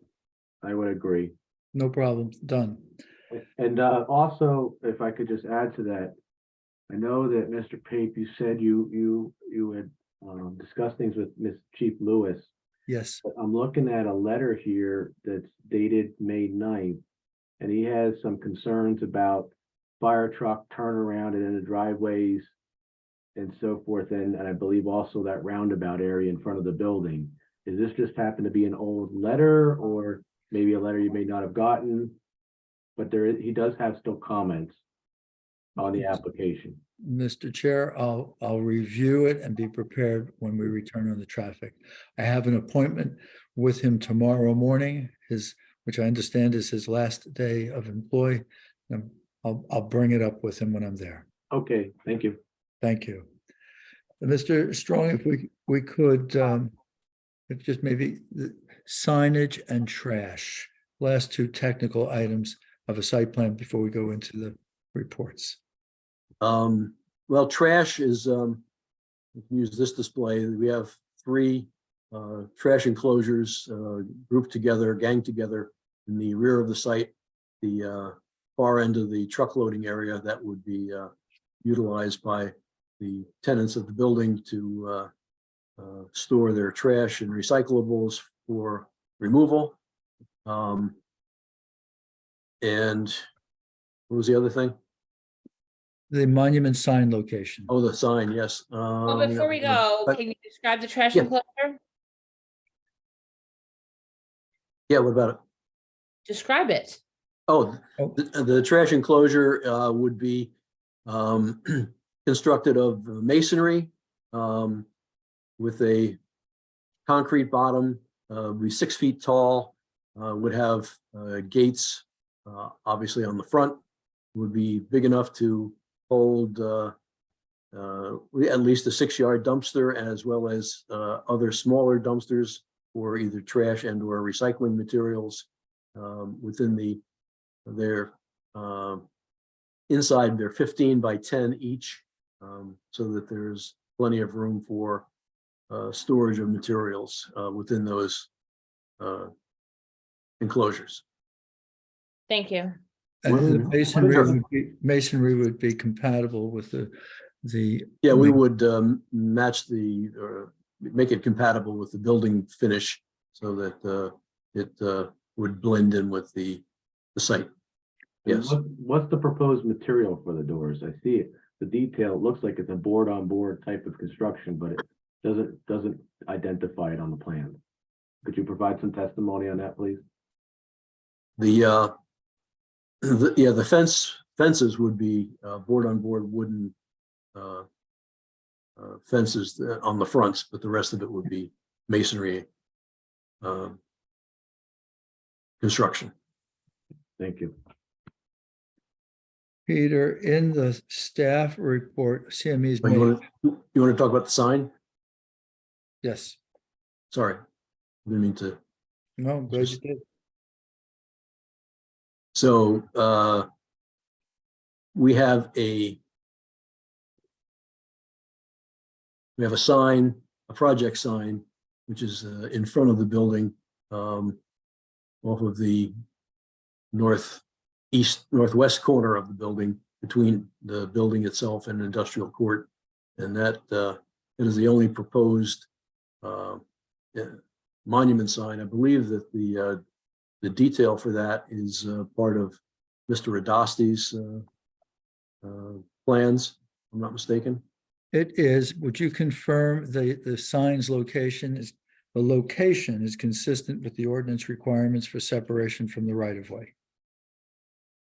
I would agree. No problem. Done. And also, if I could just add to that, I know that Mr. Pape, you said you had discussed things with Ms. Chief Lewis. Yes. But I'm looking at a letter here that's dated May 9th, and he has some concerns about fire truck turnaround and in the driveways and so forth, and I believe also that roundabout area in front of the building. Does this just happen to be an old letter, or maybe a letter you may not have gotten? But he does have still comments on the application. Mr. Chair, I'll review it and be prepared when we return on the traffic. I have an appointment with him tomorrow morning, which I understand is his last day of employ. I'll bring it up with him when I'm there. Okay, thank you. Thank you. Mr. Strong, if we could, if just maybe the signage and trash, last two technical items of a site plan before we go into the reports. Well, trash is, we can use this display. We have 3 trash enclosures grouped together, ganged together in the rear of the site, the far end of the truck loading area that would be utilized by the tenants of the building to store their trash and recyclables for removal. And what was the other thing? The monument sign location. Oh, the sign, yes. Well, before we go, but- can you describe the trash Yeah. enclosure? Yeah, what about it? Describe it. Oh, the trash enclosure would be constructed of masonry with a concrete bottom, be 6 feet tall, would have gates, obviously on the front, would be big enough to hold at least a 6-yard dumpster, as well as other smaller dumpsters for either trash and or recycling materials within their inside. They're 15 by 10 each, so that there's plenty of room for storage of materials within those enclosures. Thank you. And the Sure. masonry would be compatible with the. Yeah, we would match make it compatible with the building finish so that it would blend in with the site. And Yes. What's the proposed material for the doors? I see it. The detail looks like it's a board-on-board type of construction, but it doesn't identify it on the plan. Could you provide some testimony on that, please? The fences would be board-on-board wooden fences on the fronts, but the rest of it would be masonry construction. Thank you. Peter, in the staff report, CME's But you made, want to talk about the sign? yes, Sorry, I didn't mean to. no, I'm glad you did. So we have a sign, a project sign, which is in front of the building, off of the northwest corner of the building, between the building itself and industrial court, and that is the only proposed monument sign. I believe that the detail for that is part of Mr. Radasti's plans, if I'm not mistaken. It is, would you confirm the sign's location is, the location is consistent with the ordinance requirements for separation from the right of way?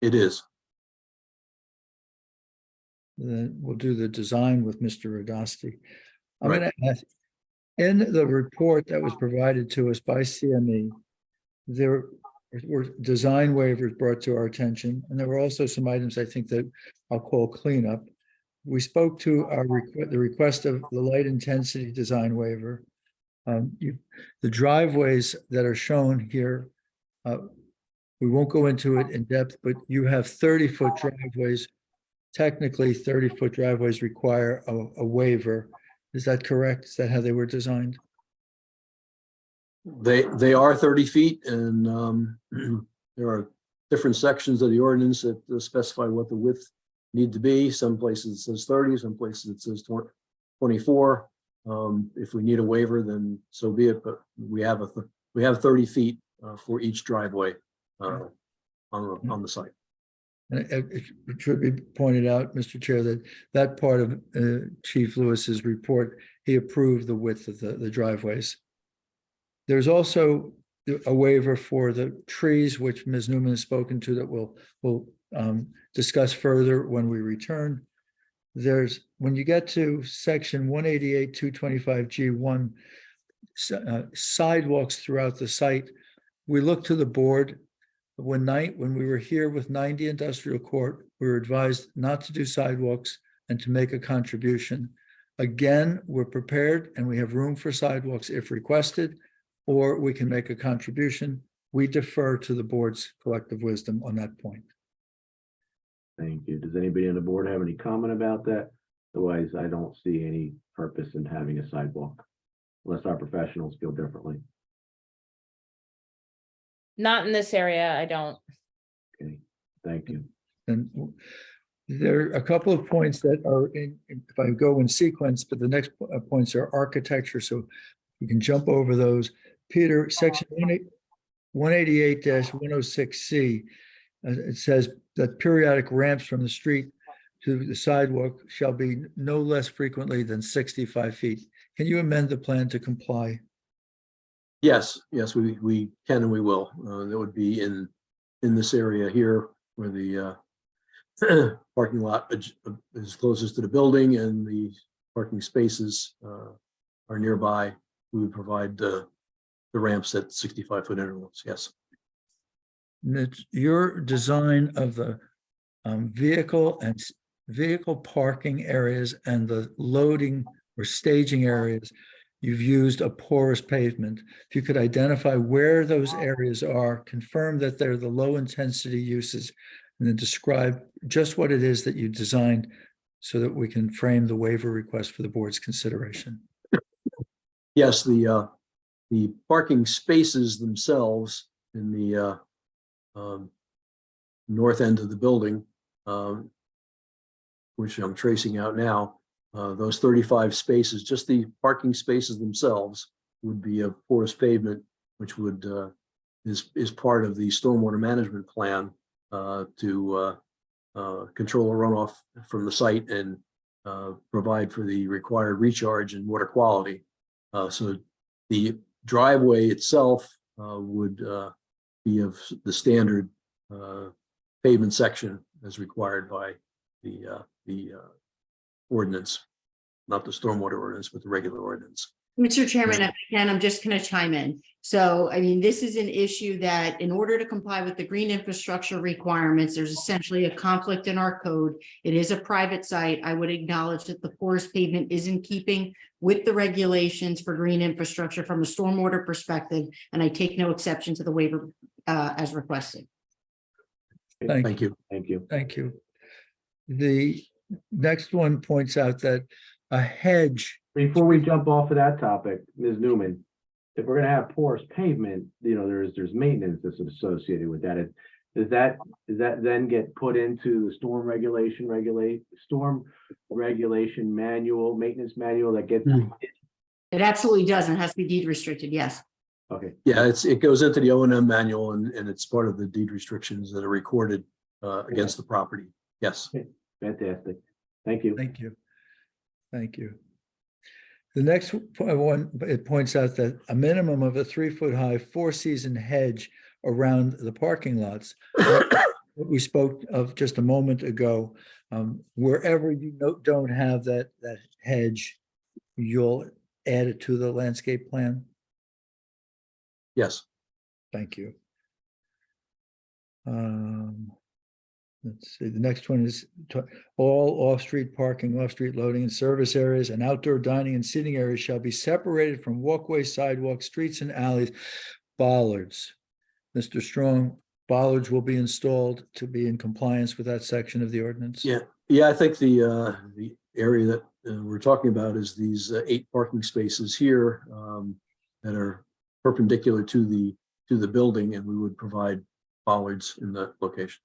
It is. Then we'll do the design with Mr. Radasti. I'm Right. going to ask, in the report that was provided to us by CME, there were design waivers brought to our attention, and there were also some items I think that I'll call cleanup. We spoke to the request of the light intensity design waiver. The driveways that are shown here, we won't go into it in depth, but you have 30-foot driveways. Technically, 30-foot driveways require a waiver. Is that correct? Is that how they were designed? They are 30 feet, and there are different sections of the ordinance that specify what the width need to be. Some places it says 30, some places it says 24. If we need a waiver, then so be it. But we have 30 feet for each driveway on the site. And it should be pointed out, Mr. Chair, that part of Chief Lewis's report, he approved the width of the driveways. There's also a waiver for the trees, which Ms. Newman has spoken to, that we'll discuss further when we return. When you get to section 188, 225 G1, sidewalks throughout the site, we look to the board. When we were here with 90 Industrial Court, we were advised not to do sidewalks and to make a contribution. Again, we're prepared and we have room for sidewalks if requested, or we can make a contribution. We defer to the board's collective wisdom on that point. Thank you. Does anybody on the board have any comment about that? Otherwise, I don't see any purpose in having a sidewalk unless our professionals feel differently. Not in this area, I don't. Okay, thank you. And there are a couple of points that are if I go in sequence, but the next points are architecture, so we can jump over those. Peter, section 188-106C, it says that periodic ramps from the street to the sidewalk shall be no less frequently than 65 feet. Can you amend the plan to comply? Yes, we can and we will. That would be in this area here where the parking lot is closest to the building and the parking spaces are nearby. We would provide the ramps at 65-foot intervals. Yes. And it's your design of the vehicle parking areas and the loading or staging areas. You've used a porous pavement. If you could identify where those areas are, confirm that they're the low intensity uses, and then describe just what it is that you designed so that we can frame the waiver request for the board's consideration. Yes, the parking spaces themselves in the north end of the building, which I'm tracing out now, those 35 spaces, just the parking spaces themselves would be a porous pavement, which would is part of the stormwater management plan to control the runoff from the site and provide for the required recharge and water quality. So the driveway itself would be of the standard pavement section as required by the ordinance, not the stormwater ordinance, but the regular ordinance. Mr. Chairman, if I can, I'm just going to chime in. So, I mean, this is an issue that in order to comply with the green infrastructure requirements, there's essentially a conflict in our code. It is a private site. I would acknowledge that the porous pavement is in keeping with the regulations for green infrastructure from a stormwater perspective, and I take no exception to the waiver as requested. Thank you. Thank you. Thank you. The next one points out that a hedge. Before we jump off of that topic, Ms. Newman, if we're gonna have porous pavement, there's maintenance that's associated with that. Does that then get put into the storm regulation manual, maintenance manual that gets? It absolutely does, and it has to be deed restricted, yes. Okay. Yeah, it goes into the O&M manual and it's part of the deed restrictions that are recorded against the property. Yes. Fantastic. Thank you. Thank you. Thank you. The next one, it points out that a minimum of a 3-foot-high, 4-season hedge around the parking lots. What we spoke of just a moment ago, wherever you don't have that hedge, you'll add it to the landscape plan. Yes. Thank you. Let's see, the next one is all off-street parking, off-street loading and service areas and outdoor dining and seating areas shall be separated from walkways, sidewalks, streets and alleys, bollards. Mr. Strong, bollards will be installed to be in compliance with that section of the ordinance. Yeah, I think the area that we're talking about is these 8 parking spaces here that are perpendicular to the building, and we would provide bollards in that location.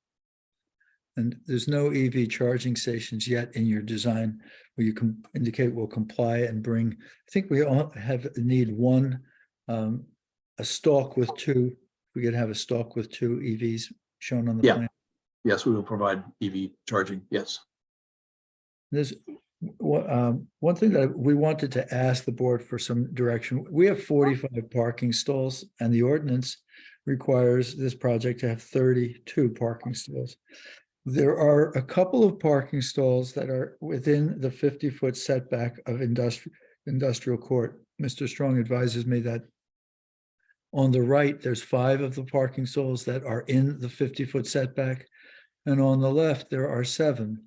And there's no EV charging stations yet in your design where you can indicate will comply and bring, I think we all need one, a stalk with 2. We could have a stalk with 2 EVs shown on the plan. Yes, we will provide EV charging. Yes. There's one thing that we wanted to ask the board for some direction. We have 45 parking stalls and the ordinance requires this project to have 32 parking stalls. There are a couple of parking stalls that are within the 50-foot setback of industrial court. Mr. Strong advises me that on the right, there's 5 of the parking stalls that are in the 50-foot setback. And on the left, there are 7.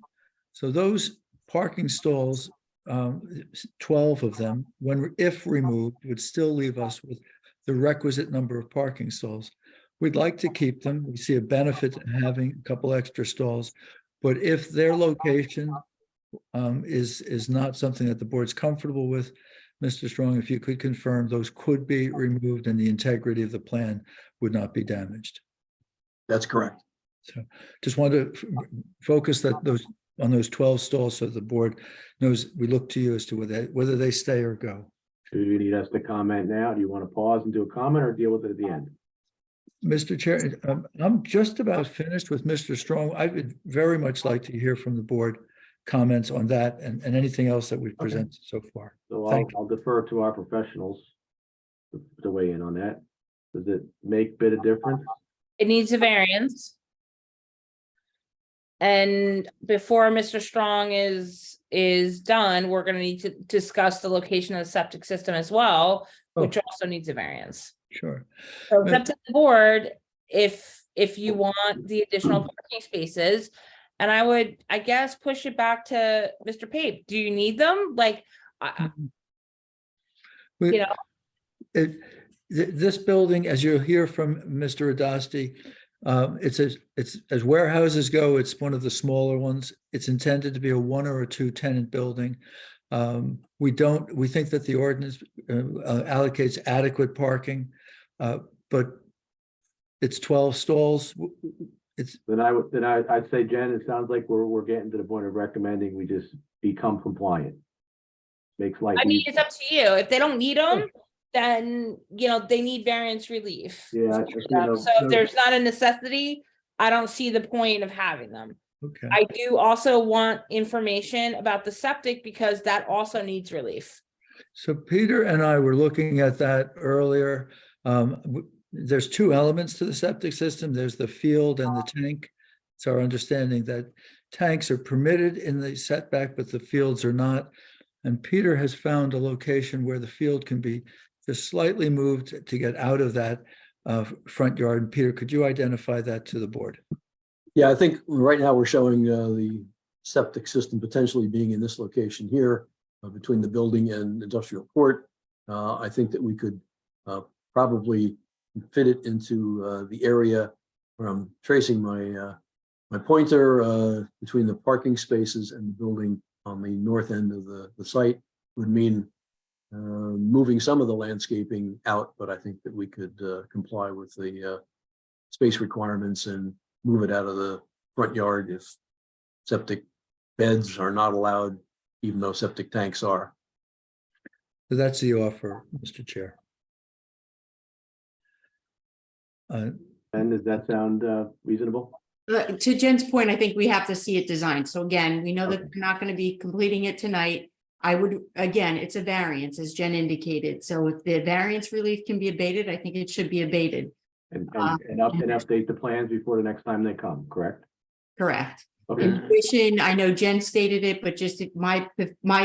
So those parking stalls, 12 of them, if removed, would still leave us with the requisite number of parking stalls. We'd like to keep them. We see a benefit in having a couple extra stalls, but if their location is not something that the board's comfortable with, Mr. Strong, if you could confirm those could be removed and the integrity of the plan would not be damaged. That's correct. So just wanted to focus on those 12 stalls so the board knows we look to you as to whether they stay or go. Do you need us to comment now? Do you want to pause and do a comment or deal with it at the end? Mr. Chair, I'm just about finished with Mr. Strong. I would very much like to hear from the board comments on that and anything else that we've presented so far. So Thank I'll defer to our professionals to weigh in on that. Does it make a bit of difference? It needs a variance. And before Mr. Strong is done, we're gonna need to discuss the location of the septic system as well, which also needs a variance. Sure. So it's up to the board if you want the additional parking spaces. And I would, I guess, push it back to Mr. Pape. Do you need them? Like, you know, This building, as you'll hear from Mr. Adasti, it's as warehouses go, it's one of the smaller ones. It's intended to be a 1 or 2 tenant building. We think that the ordinance allocates adequate parking, but it's 12 stalls. I'd say, Jen, it sounds like we're getting to the point of recommending we just become compliant. Makes life I mean, easier. it's up to you. If they don't need them, then, you know, they need variance relief. Yeah, So if there's not a necessity, I don't see the point of having them. Okay. I do also want information about the septic because that also needs relief. So Peter and I were looking at that earlier. There's 2 elements to the septic system. There's the field and the tank. It's our understanding that tanks are permitted in the setback, but the fields are not. And Peter has found a location where the field can be just slightly moved to get out of that front yard. And Peter, could you identify that to the board? Yeah, I think right now we're showing the septic system potentially being in this location here between the building and industrial court. I think that we could probably fit it into the area where I'm tracing my pointer between the parking spaces and the building on the north end of the site. Would mean moving some of the landscaping out, but I think that we could comply with the space requirements and move it out of the front yard if septic beds are not allowed, even though septic tanks are. So that's the offer, Mr. Chair. And does that sound reasonable? To Jen's point, I think we have to see it designed. So again, we know that we're not going to be completing it tonight. I would, again, it's a variance, as Jen indicated. So if the variance relief can be abated, I think it should be abated. And update the plans before the next time they come, correct? Correct. Okay, In addition, I know Jen stated it, but just my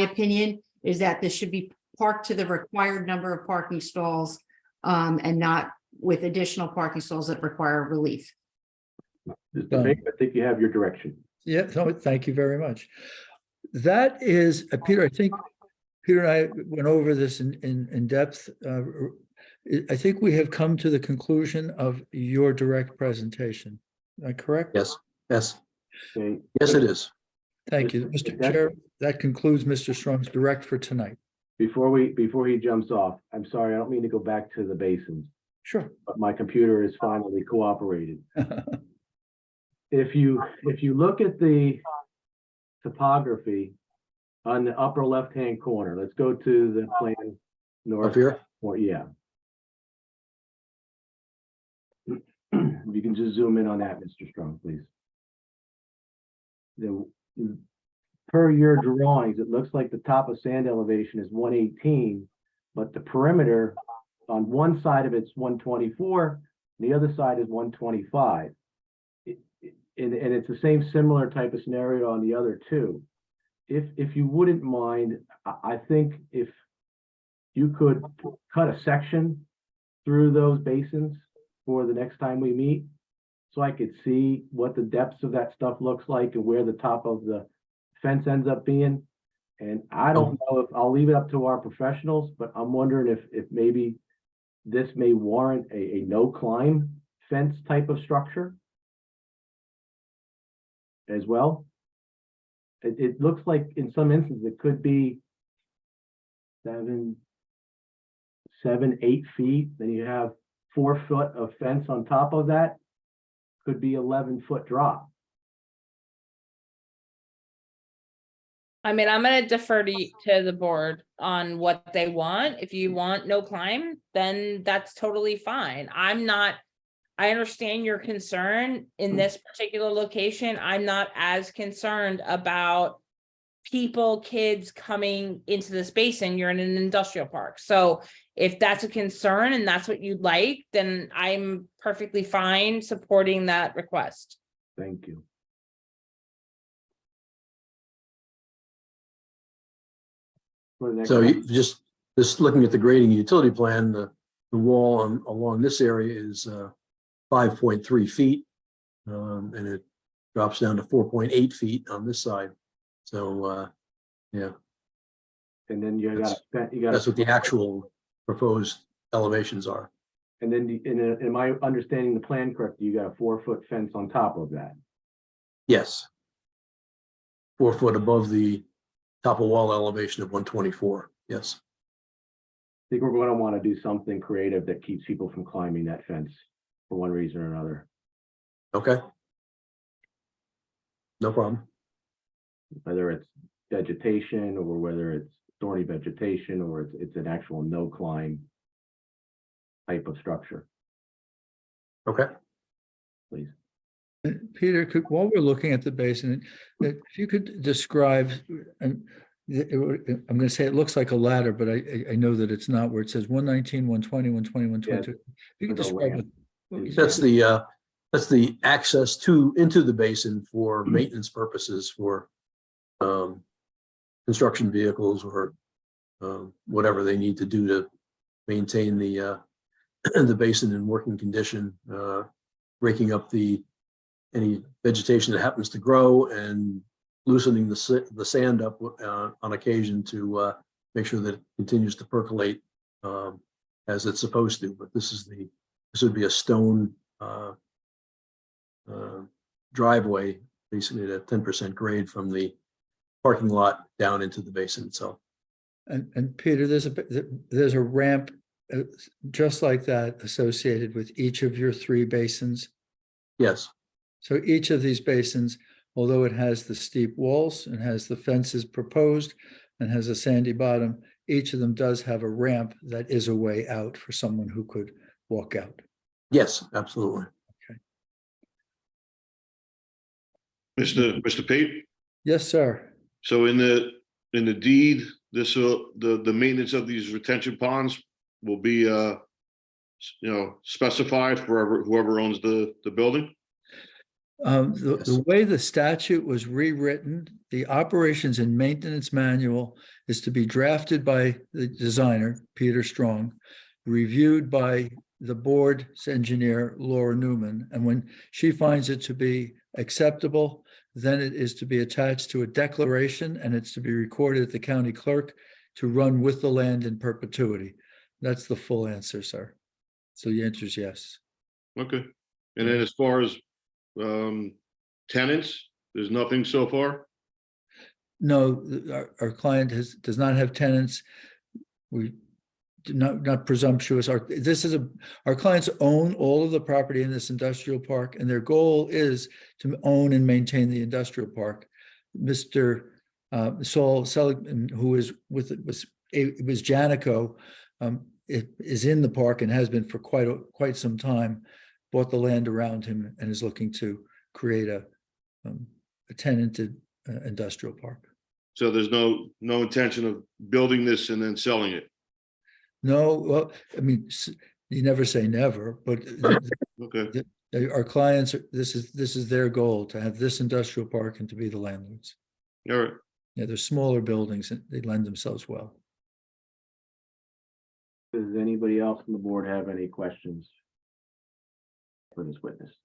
opinion is that this should be parked to the required number of parking stalls, and not with additional parking stalls that require relief. Mr. Pape, I think you have your direction. Yeah, no, thank you very much. That is, Peter, I think Peter and I went over this in depth. I think we have come to the conclusion of your direct presentation. Am I correct? Yes, yes, Okay, yes, it is. Thank you, Mr. Chair. That concludes Mr. Strong's direct for tonight. before he jumps off, I'm sorry, I don't mean to go back to the basins, Sure. but my computer has finally cooperated. If you look at the topography on the upper left-hand corner, let's go to the plan north. Up here? Or, yeah. You can just zoom in on that, Mr. Strong, please. Per your drawings, it looks like the top of sand elevation is 118, but the perimeter on one side of it's 124, and the other side is 125. And it's the same similar type of scenario on the other two. If you wouldn't mind, I think if you could cut a section through those basins for the next time we meet, so I could see what the depths of that stuff looks like and where the top of the fence ends up being. And I don't know if, I'll leave it up to our professionals, but I'm wondering if maybe this may warrant a no climb fence type of structure as well. It looks like in some instances, it could be 7, 8 feet. Then you have 4 foot of fence on top of that. Could be 11-foot drop. I mean, I'm gonna defer to the board on what they want. If you want no climb, then that's totally fine. I understand your concern in this particular location. I'm not as concerned about people, kids coming into this basin. You're in an industrial park. So if that's a concern and that's what you'd like, then I'm perfectly fine supporting that request. Thank you. For the next So one. you just looking at the grading utility plan, the wall along this area is 5.3 feet. And it drops down to 4.8 feet on this side. So, yeah, And then you got that's what the actual proposed elevations are. and then am I understanding the plan correctly? You got a 4-foot fence on top of that. Yes. 4 foot above the top of wall elevation of 124. Yes. I think we're going to want to do something creative that keeps people from climbing that fence for one reason or another. Okay. No problem. Whether it's vegetation or whether it's thorny vegetation or it's an actual no climb type of structure, Okay. please. Peter, while we're looking at the basin, if you could describe, and I'm going to say it looks like a ladder, but I know that it's not, where it says 119, 120, 120, 122. If you could There's a describe ramp. it. That's the access into the basin for maintenance purposes for construction vehicles or whatever they need to do to maintain the the basin in working condition, breaking up any vegetation that happens to grow and loosening the sand up on occasion to make sure that it continues to percolate as it's supposed to. But this would be a stone driveway, basically at 10% grade from the parking lot down into the basin itself. And Peter, there's a ramp just like that associated with each of your 3 basins. Yes. So each of these basins, although it has the steep walls and has the fences proposed and has a sandy bottom, each of them does have a ramp that is a way out for someone who could walk out. Yes, absolutely. Mr. Pate, Yes, sir. so in the deed this will, the maintenance of these retention ponds will be, specified for whoever owns the building? The way the statute was rewritten, the operations and maintenance manual is to be drafted by the designer, Peter Strong, reviewed by the board's engineer, Laura Newman, and when she finds it to be acceptable, then it is to be attached to a declaration and it's to be recorded at the county clerk to run with the land in perpetuity. That's the full answer, sir. So the answer is yes. Okay. And then as far as tenants, there's nothing so far? No, our client does not have tenants. We do not presumptuous. Our clients own all of the property in this industrial park, and their goal is to own and maintain the industrial park. Mr. Saul Seligman, who is was Janico, is in the park and has been for quite some time, bought the land around him and is looking to create a tenanted industrial park. So there's no intention of building this and then selling it? No, well, I mean, you never say never, but Okay. our clients, this is their goal, to have this industrial park and to be the landlords. All right. Yeah, they're smaller buildings and they lend themselves well. Does anybody else on the board have any questions for this witness?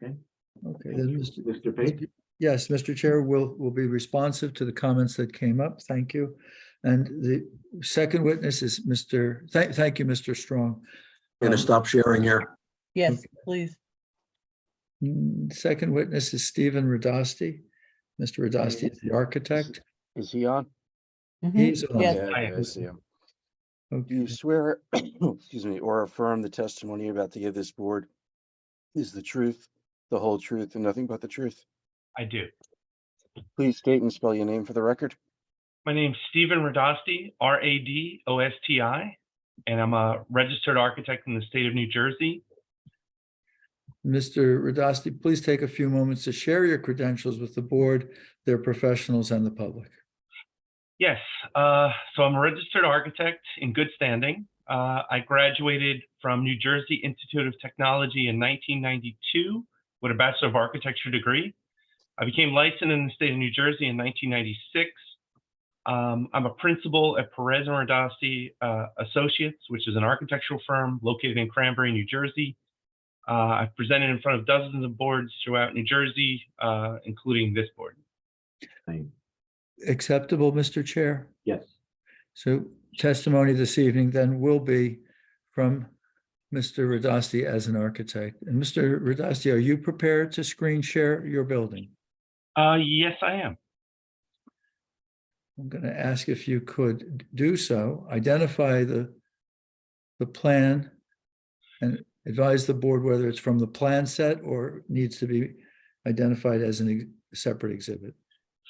Okay. Okay, then Mr. Pape? Yes, Mr. Chair, will be responsive to the comments that came up. Thank you. And the second witness is thank you, Mr. Strong. Gonna stop sharing here. Yes, Okay. please. Second witness is Stephen Radasti. Mr. Radasti is the architect. Is he on? Mhm. He's on. Yes. Yeah, okay, I see him. Do Okay. you swear, excuse me, or affirm the testimony you're about to give this board is the truth, the whole truth, and nothing but the truth? I do. Please state and spell your name for the record. My name's Stephen Radosti, Radosti, and I'm a registered architect in the state of New Jersey. Mr. Radasti, please take a few moments to share your credentials with the board, their professionals, and the public. Yes, so I'm a registered architect in good standing. I graduated from New Jersey Institute of Technology in 1992 with a Bachelor of Architecture degree. I became licensed in the state of New Jersey in 1996. I'm a principal at Perez and Radasti Associates, which is an architectural firm located in Cranbury, New Jersey. I've presented in front of dozens of boards throughout New Jersey, including this board. Acceptable, Mr. Chair? Yes. So testimony this evening then will be from Mr. Radasti as an architect. And Mr. Radasti, are you prepared to screen share your building? Yes, I am. I'm going to ask if you could do so, identify the plan and advise the board whether it's from the plan set or needs to be identified as a separate exhibit.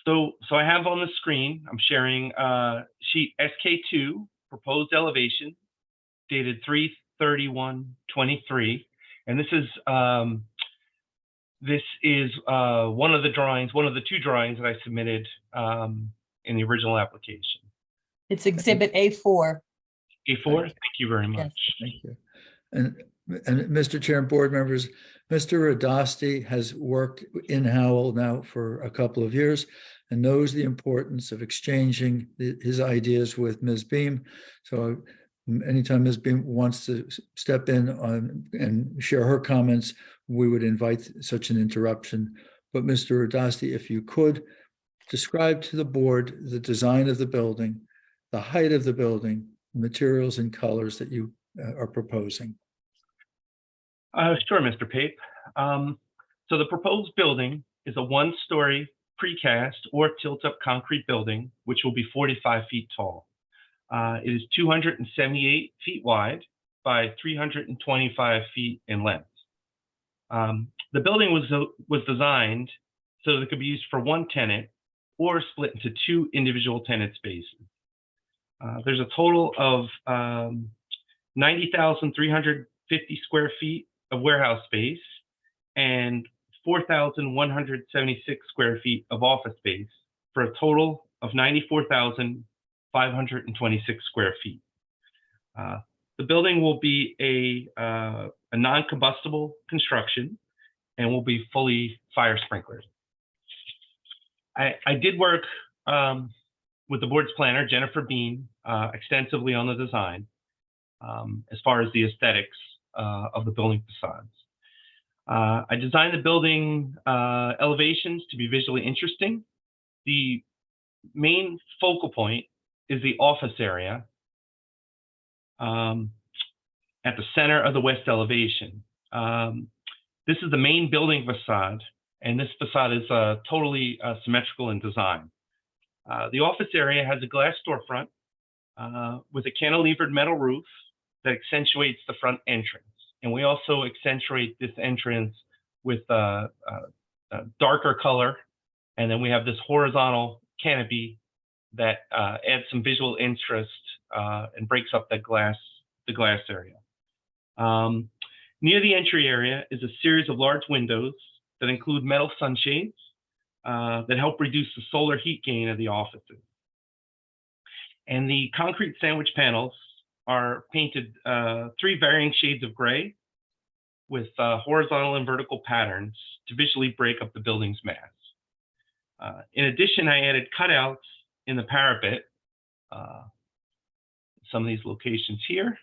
So I have on the screen, I'm sharing sheet SK2, proposed elevation, dated 3/31/23. And this is one of the drawings, one of the two drawings that I submitted in the original application. It's exhibit A4. A4, thank you very much. Thank you. And Mr. Chair and board members, Mr. Radasti has worked in Howell now for a couple of years and knows the importance of exchanging his ideas with Ms. Beam. So anytime Ms. Beam wants to step in and share her comments, we would invite such an interruption. But Mr. Radasti, if you could describe to the board the design of the building, the height of the building, materials and colors that you are proposing. Sure, Mr. Pape. So the proposed building is a one-story precast or tilt-up concrete building, which will be 45 feet tall. It is 278 feet wide by 325 feet in length. The building was designed so that it could be used for one tenant or split into two individual tenant spaces. There's a total of 90,350 square feet of warehouse space and 4,176 square feet of office space for a total of 94,526 square feet. The building will be a non-combustible construction and will be fully fire sprinkled. I did work with the board's planner, Jennifer Bean, extensively on the design as far as the aesthetics of the building facades. I designed the building elevations to be visually interesting. The main focal point is the office area at the center of the west elevation. This is the main building facade, and this facade is totally symmetrical in design. The office area has a glass storefront with a cantilevered metal roof that accentuates the front entrance. And we also accentuate this entrance with a darker color. And then we have this horizontal canopy that adds some visual interest and breaks up the glass area. Near the entry area is a series of large windows that include metal sunshades that help reduce the solar heat gain of the offices. And the concrete sandwich panels are painted 3 varying shades of gray with horizontal and vertical patterns to visually break up the building's mass. In addition, I added cutouts in the parapet, some of these locations here,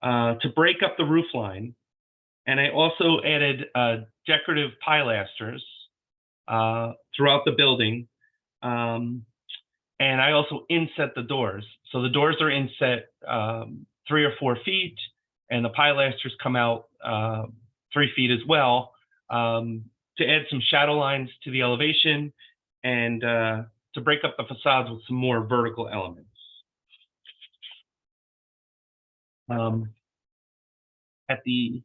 to break up the roof line. And I also added decorative pilasters throughout the building. And I also inset the doors. So the doors are inset 3 or 4 feet, and the pilasters come out 3 feet as well to add some shadow lines to the elevation and to break up the facades with some more vertical elements. At the,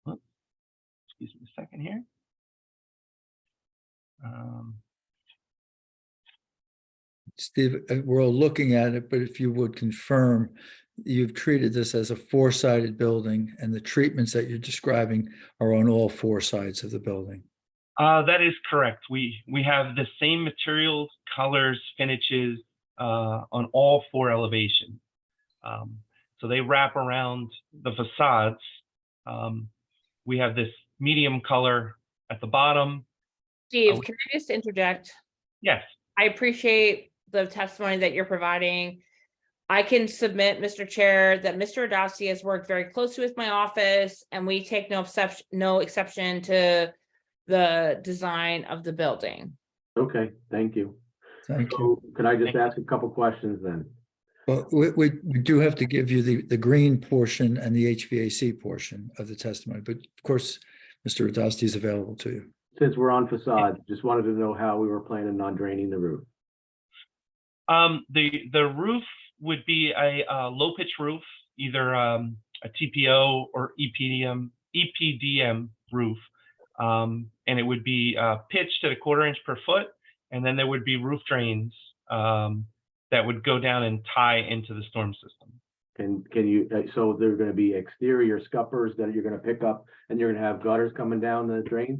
excuse me a second here. Steve, we're all looking at it, but if you would confirm, you've treated this as a 4-sided building, and the treatments that you're describing are on all 4 sides of the building. That is correct. We have the same materials, colors, finishes on all 4 elevations. So they wrap around the facades. We have this medium color at the bottom. Steve, can I just interject? Yes. I appreciate the testimony that you're providing. I can submit, Mr. Chair, that Mr. Adasi has worked very closely with my office, and we take no exception to the design of the building. Okay, thank you. Thank you. So could I just ask a couple questions then? Well, we do have to give you the green portion and the HVAC portion of the testimony, but of course, Mr. Adasti is available to you. Since we're on facades, just wanted to know how we were planning on draining the roof. The roof would be a low pitch roof, either a TPO or EPDM roof. And it would be pitched at 1/4 inch per foot. And then there would be roof drains that would go down and tie into the storm system. Can you, so there's going to be exterior scuppers that you're going to pick up, and you're going to have gutters coming down the drains?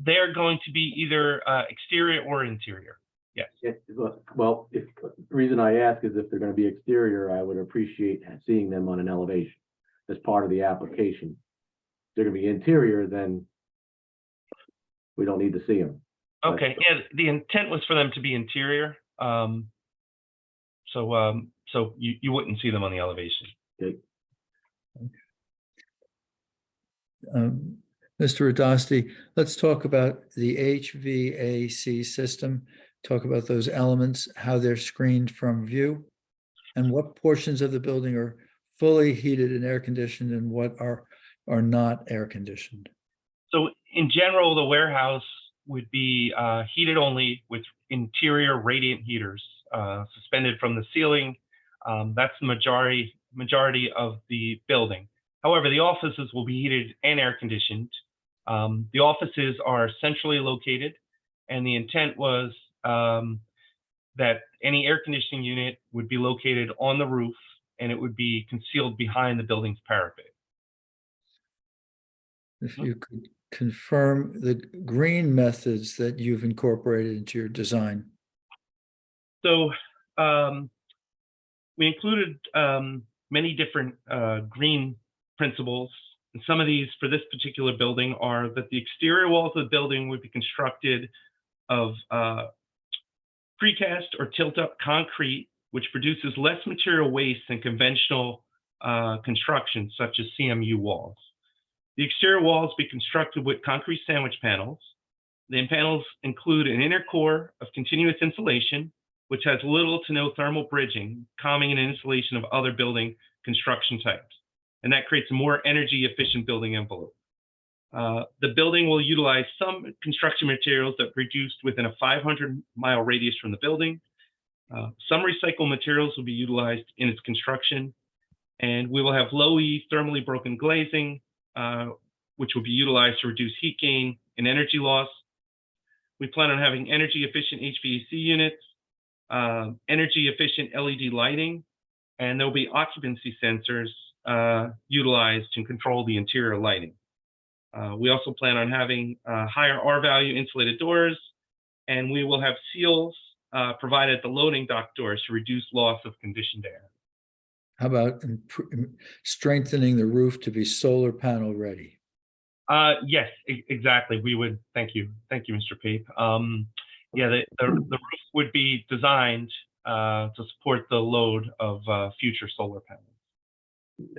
They're going to be either exterior or interior. Yes. Well, the reason I ask is if they're going to be exterior, I would appreciate seeing them on an elevation as part of the application. If they're going to be interior, then we don't need to see them. Okay. Yeah, the intent was for them to be interior. So you wouldn't see them on the elevation. Okay. Mr. Adasti, let's talk about the HVAC system. Talk about those elements, how they're screened from view, and what portions of the building are fully heated and air conditioned and what are not air conditioned. So in general, the warehouse would be heated only with interior radiant heaters suspended from the ceiling. That's the majority of the building. However, the offices will be heated and air conditioned. The offices are centrally located, and the intent was that any air conditioning unit would be located on the roof, and it would be concealed behind the building's parapet. If you could confirm the green methods that you've incorporated into your design? So we included many different green principles. And some of these for this particular building are that the exterior walls of the building would be constructed of precast or tilt-up concrete, which produces less material waste than conventional construction, such as CMU walls. The exterior walls be constructed with concrete sandwich panels. The panels include an inner core of continuous insulation, which has little to no thermal bridging, calming an insulation of other building construction types. And that creates a more energy efficient building envelope. The building will utilize some construction materials that are produced within a 500-mile radius from the building. Some recycled materials will be utilized in its construction, and we will have low E thermally broken glazing, which will be utilized to reduce heat gain and energy loss. We plan on having energy efficient HVAC units, energy efficient LED lighting, and there'll be occupancy sensors utilized to control the interior lighting. We also plan on having higher R value insulated doors, and we will have seals provided at the loading dock doors to reduce loss of conditioned air. How about strengthening the roof to be solar panel ready? Yes, exactly. We would. Thank you, Mr. Pape. Yeah, the roof would be designed to support the load of future solar panels.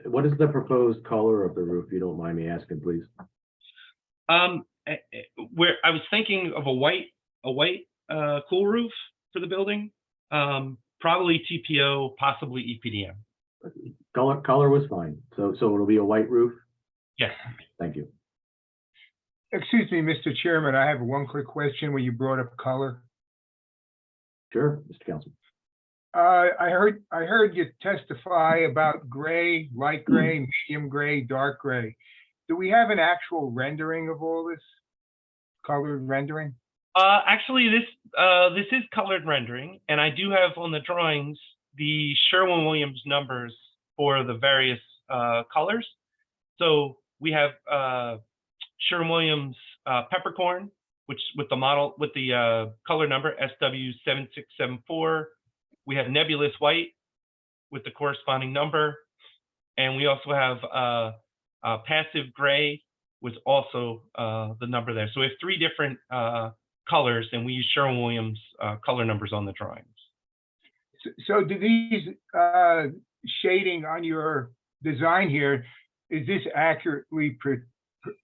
What is the proposed color of the roof, if you don't mind me asking, please? Where I was thinking of a white cool roof for the building, probably TPO, possibly EPDM. Color was fine. So it'll be a white roof? Yes. Thank you. Excuse me, Mr. Chairman, I have one quick question when you brought up color. Sure, Mr. Councilman. I heard you testify about gray, light gray, medium gray, dark gray. Do we have an actual rendering of all this? Colored rendering? Actually, this is colored rendering, and I do have on the drawings the Sherwin-Williams numbers for the various colors. So we have Sherwin-Williams peppercorn, which with the color number SW7674. We have nebulous white with the corresponding number, and we also have passive gray with also the number there. So we have three different colors, and we use Sherwin-Williams color numbers on the drawings. So do these shading on your design here, is this accurately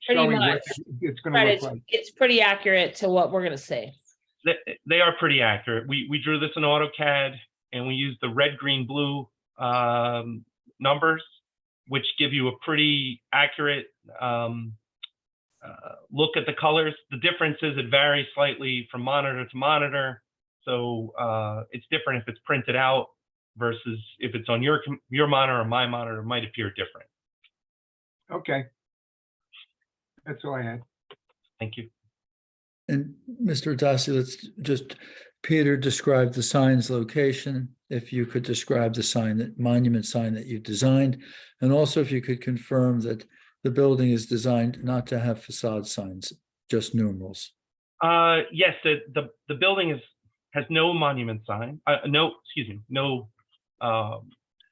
showing what it's going to look like? It's pretty accurate to what we're going to say. They are pretty accurate. We drew this in AutoCAD, and we used the red, green, blue numbers, which give you a pretty accurate look at the colors. The difference is it varies slightly from monitor to monitor. So it's different if it's printed out versus if it's on your monitor or my monitor, it might appear different. Okay. That's all I had. Thank you. And Mr. Adasi, let's just, Peter described the sign's location. If you could describe the sign, that monument sign that you designed, and also if you could confirm that the building is designed not to have facade signs, just numerals. Yes, the building has no monument sign, no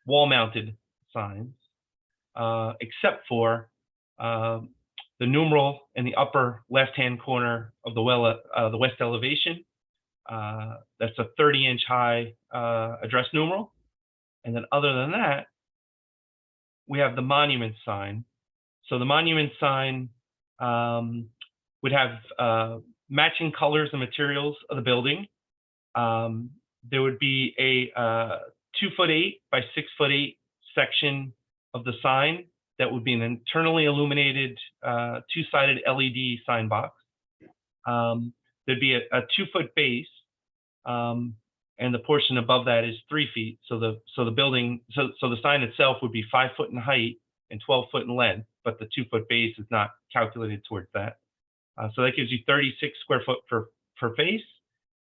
wall-mounted signs, except for the numeral in the upper left-hand corner of the west elevation. That's a 30-inch high address numeral. And then other than that, we have the monument sign. So the monument sign would have matching colors and materials of the building. There would be a 2'8" by 6'8" section of the sign that would be an internally illuminated two-sided LED sign box. There'd be a 2-foot base, and the portion above that is 3 feet. So the sign itself would be 5 foot in height and 12 foot in length, but the 2-foot base is not calculated towards that. So that gives you 36 square foot per face.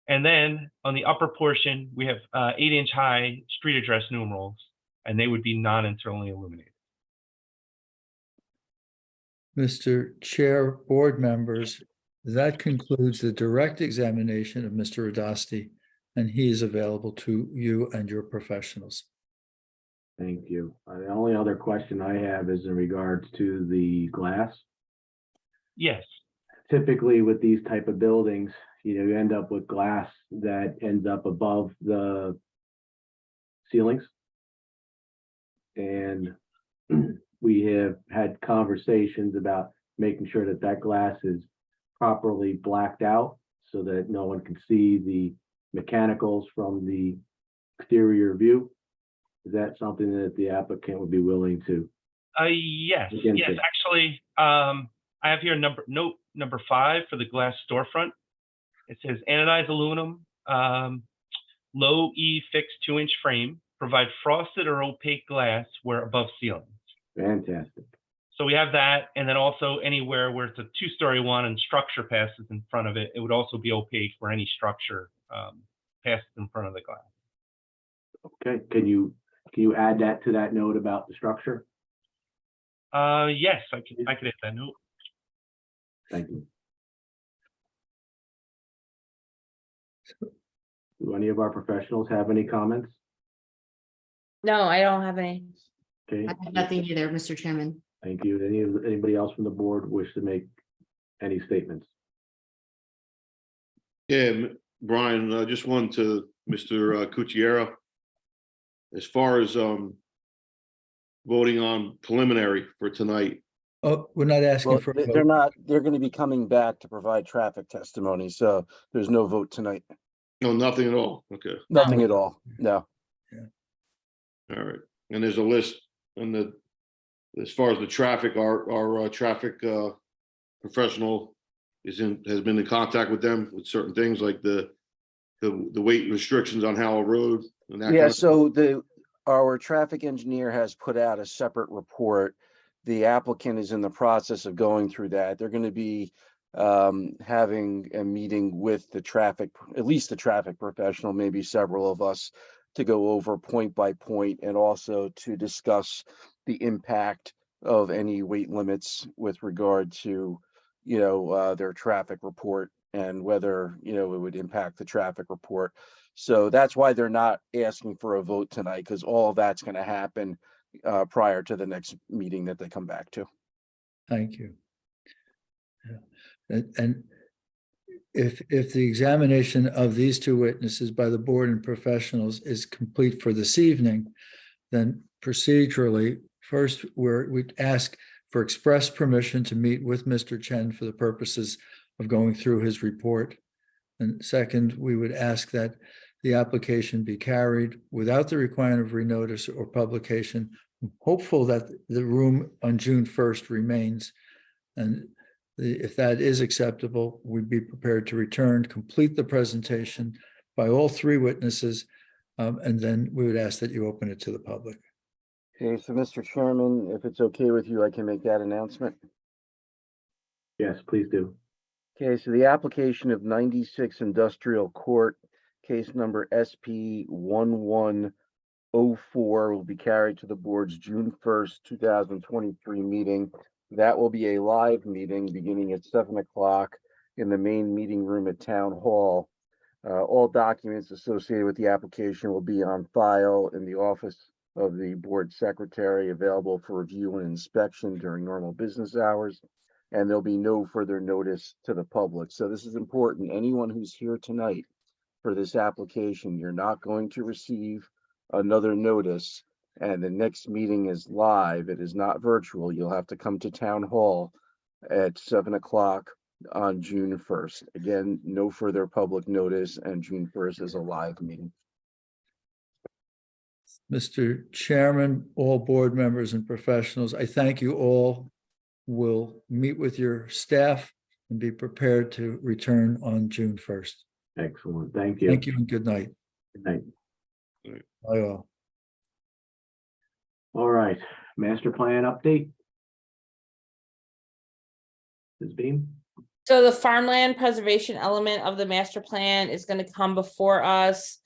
And then on the upper portion, we have 8-inch high street address numerals, and they would be non-internally illuminated. Mr. Chair, board members, that concludes the direct examination of Mr. Radasti, and he is available to you and your professionals. Thank you. The only other question I have is in regards to the glass. Yes. Typically with these type of buildings, you end up with glass that ends up above the ceilings. And we have had conversations about making sure that that glass is properly blacked out so that no one can see the mechanicals from the exterior view. Is that something that the applicant would be willing to? Yes, Again, yes, sir. actually, I have here note number 5 for the glass storefront. It says anodized aluminum, low E fixed 2-inch frame, provide frosted or opaque glass where above ceiling. Fantastic. So we have that, and then also anywhere where it's a 2-story one and structure passes in front of it, it would also be opaque where any structure passes in front of the glass. Okay, can you add that to that note about the structure? Yes, I could add that note. Thank you. Do any of our professionals have any comments? No, I don't have any. Okay, I have nothing either, Mr. Chairman. thank you. Anybody else from the board wish to make any statements? Yeah, Brian, I just wanted to, Mr. Cucchiaro, as far as voting on preliminary for tonight. Oh, we're not asking Well, for a they're vote. not, they're going to be coming back to provide traffic testimony, so there's no vote tonight. No, nothing at all. Okay, Nothing at all. No. all right. And there's a list and as far as the traffic, our traffic professional has been in contact with them with certain things like the weight restrictions on Howell Road and that Yeah, kind of stuff. so our traffic engineer has put out a separate report. The applicant is in the process of going through that. They're going to be having a meeting with at least the traffic professional, maybe several of us, to go over point by point and also to discuss the impact of any weight limits with regard to, their traffic report and whether, it would impact the traffic report. So that's why they're not asking for a vote tonight, because all of that's going to happen prior to the next meeting that they come back to. Thank you. Yeah. And if the examination of these two witnesses by the board and professionals is complete for this evening, then procedurally, first, we'd ask for express permission to meet with Mr. Chen for the purposes of going through his report. And second, we would ask that the application be carried without the requirement of renotice or publication. I'm hopeful that the room on June 1st remains. And if that is acceptable, we'd be prepared to return, complete the presentation by all three witnesses, and then we would ask that you open it to the public. Okay, so Mr. Chairman, if it's okay with you, I can make that announcement. Yes, please do. Okay, so the application of 96 Industrial Court, case number SP 1104, will be carried to the board's June 1st, 2023 meeting. That will be a live meeting beginning at 7 o'clock in the main meeting room at Town Hall. All documents associated with the application will be on file in the office of the board secretary, available for review and inspection during normal business hours, and there'll be no further notice to the public. So this is important. Anyone who's here tonight for this application, you're not going to receive another notice, and the next meeting is live. It is not virtual. You'll have to come to Town Hall at 7 o'clock on June 1st. Again, no further public notice, and June 1st is a live meeting. Mr. Chairman, all board members and professionals, I thank you all. We'll meet with your staff and be prepared to return on June 1st. Excellent. Thank you. Thank you and good night. Good night. Bye all. All right, master plan update. Ms. Beam? So the farmland preservation element of the master plan is going to come before us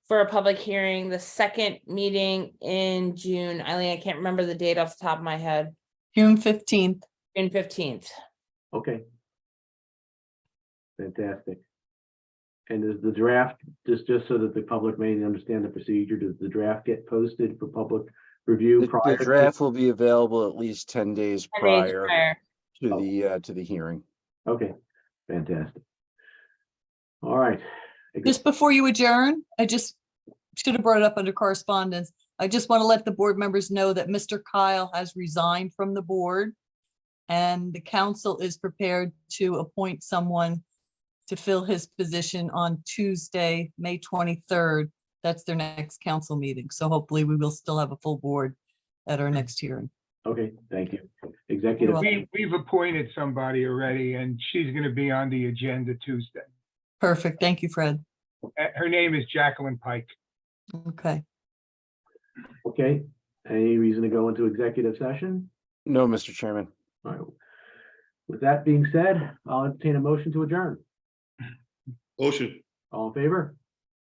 for a public hearing, the second meeting in June. Eileen, I can't remember the date off the top of my head. June 15th. June 15th. Okay. Fantastic. And does the draft, just so that the public may understand the procedure, does the draft get posted for public review The prior? draft will be available at least 10 days 10 days prior prior. to the hearing. Okay, fantastic. All right. Just before you adjourn, I just should have brought it up under correspondence. I just want to let the board members know that Mr. Kyle has resigned from the board. And the council is prepared to appoint someone to fill his position on Tuesday, May 23rd. That's their next council meeting. So hopefully we will still have a full board at our next hearing. Okay, thank you. Executive. We've appointed somebody already, and she's going to be on the agenda Tuesday. Perfect. Thank you, Fred. Her name is Jacqueline Pike. Okay. Okay, any reason to go into executive session? No, Mr. Chairman. All right. With that being said, I'll entertain a motion to adjourn. Motion. All in favor?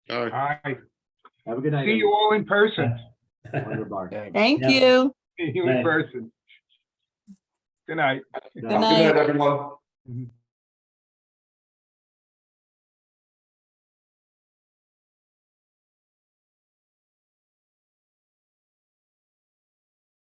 All right. Hi. Have a good night. See you all in person. Wonderbar. Thank Yeah. you. See you in person. Good night. Good Good night. everyone.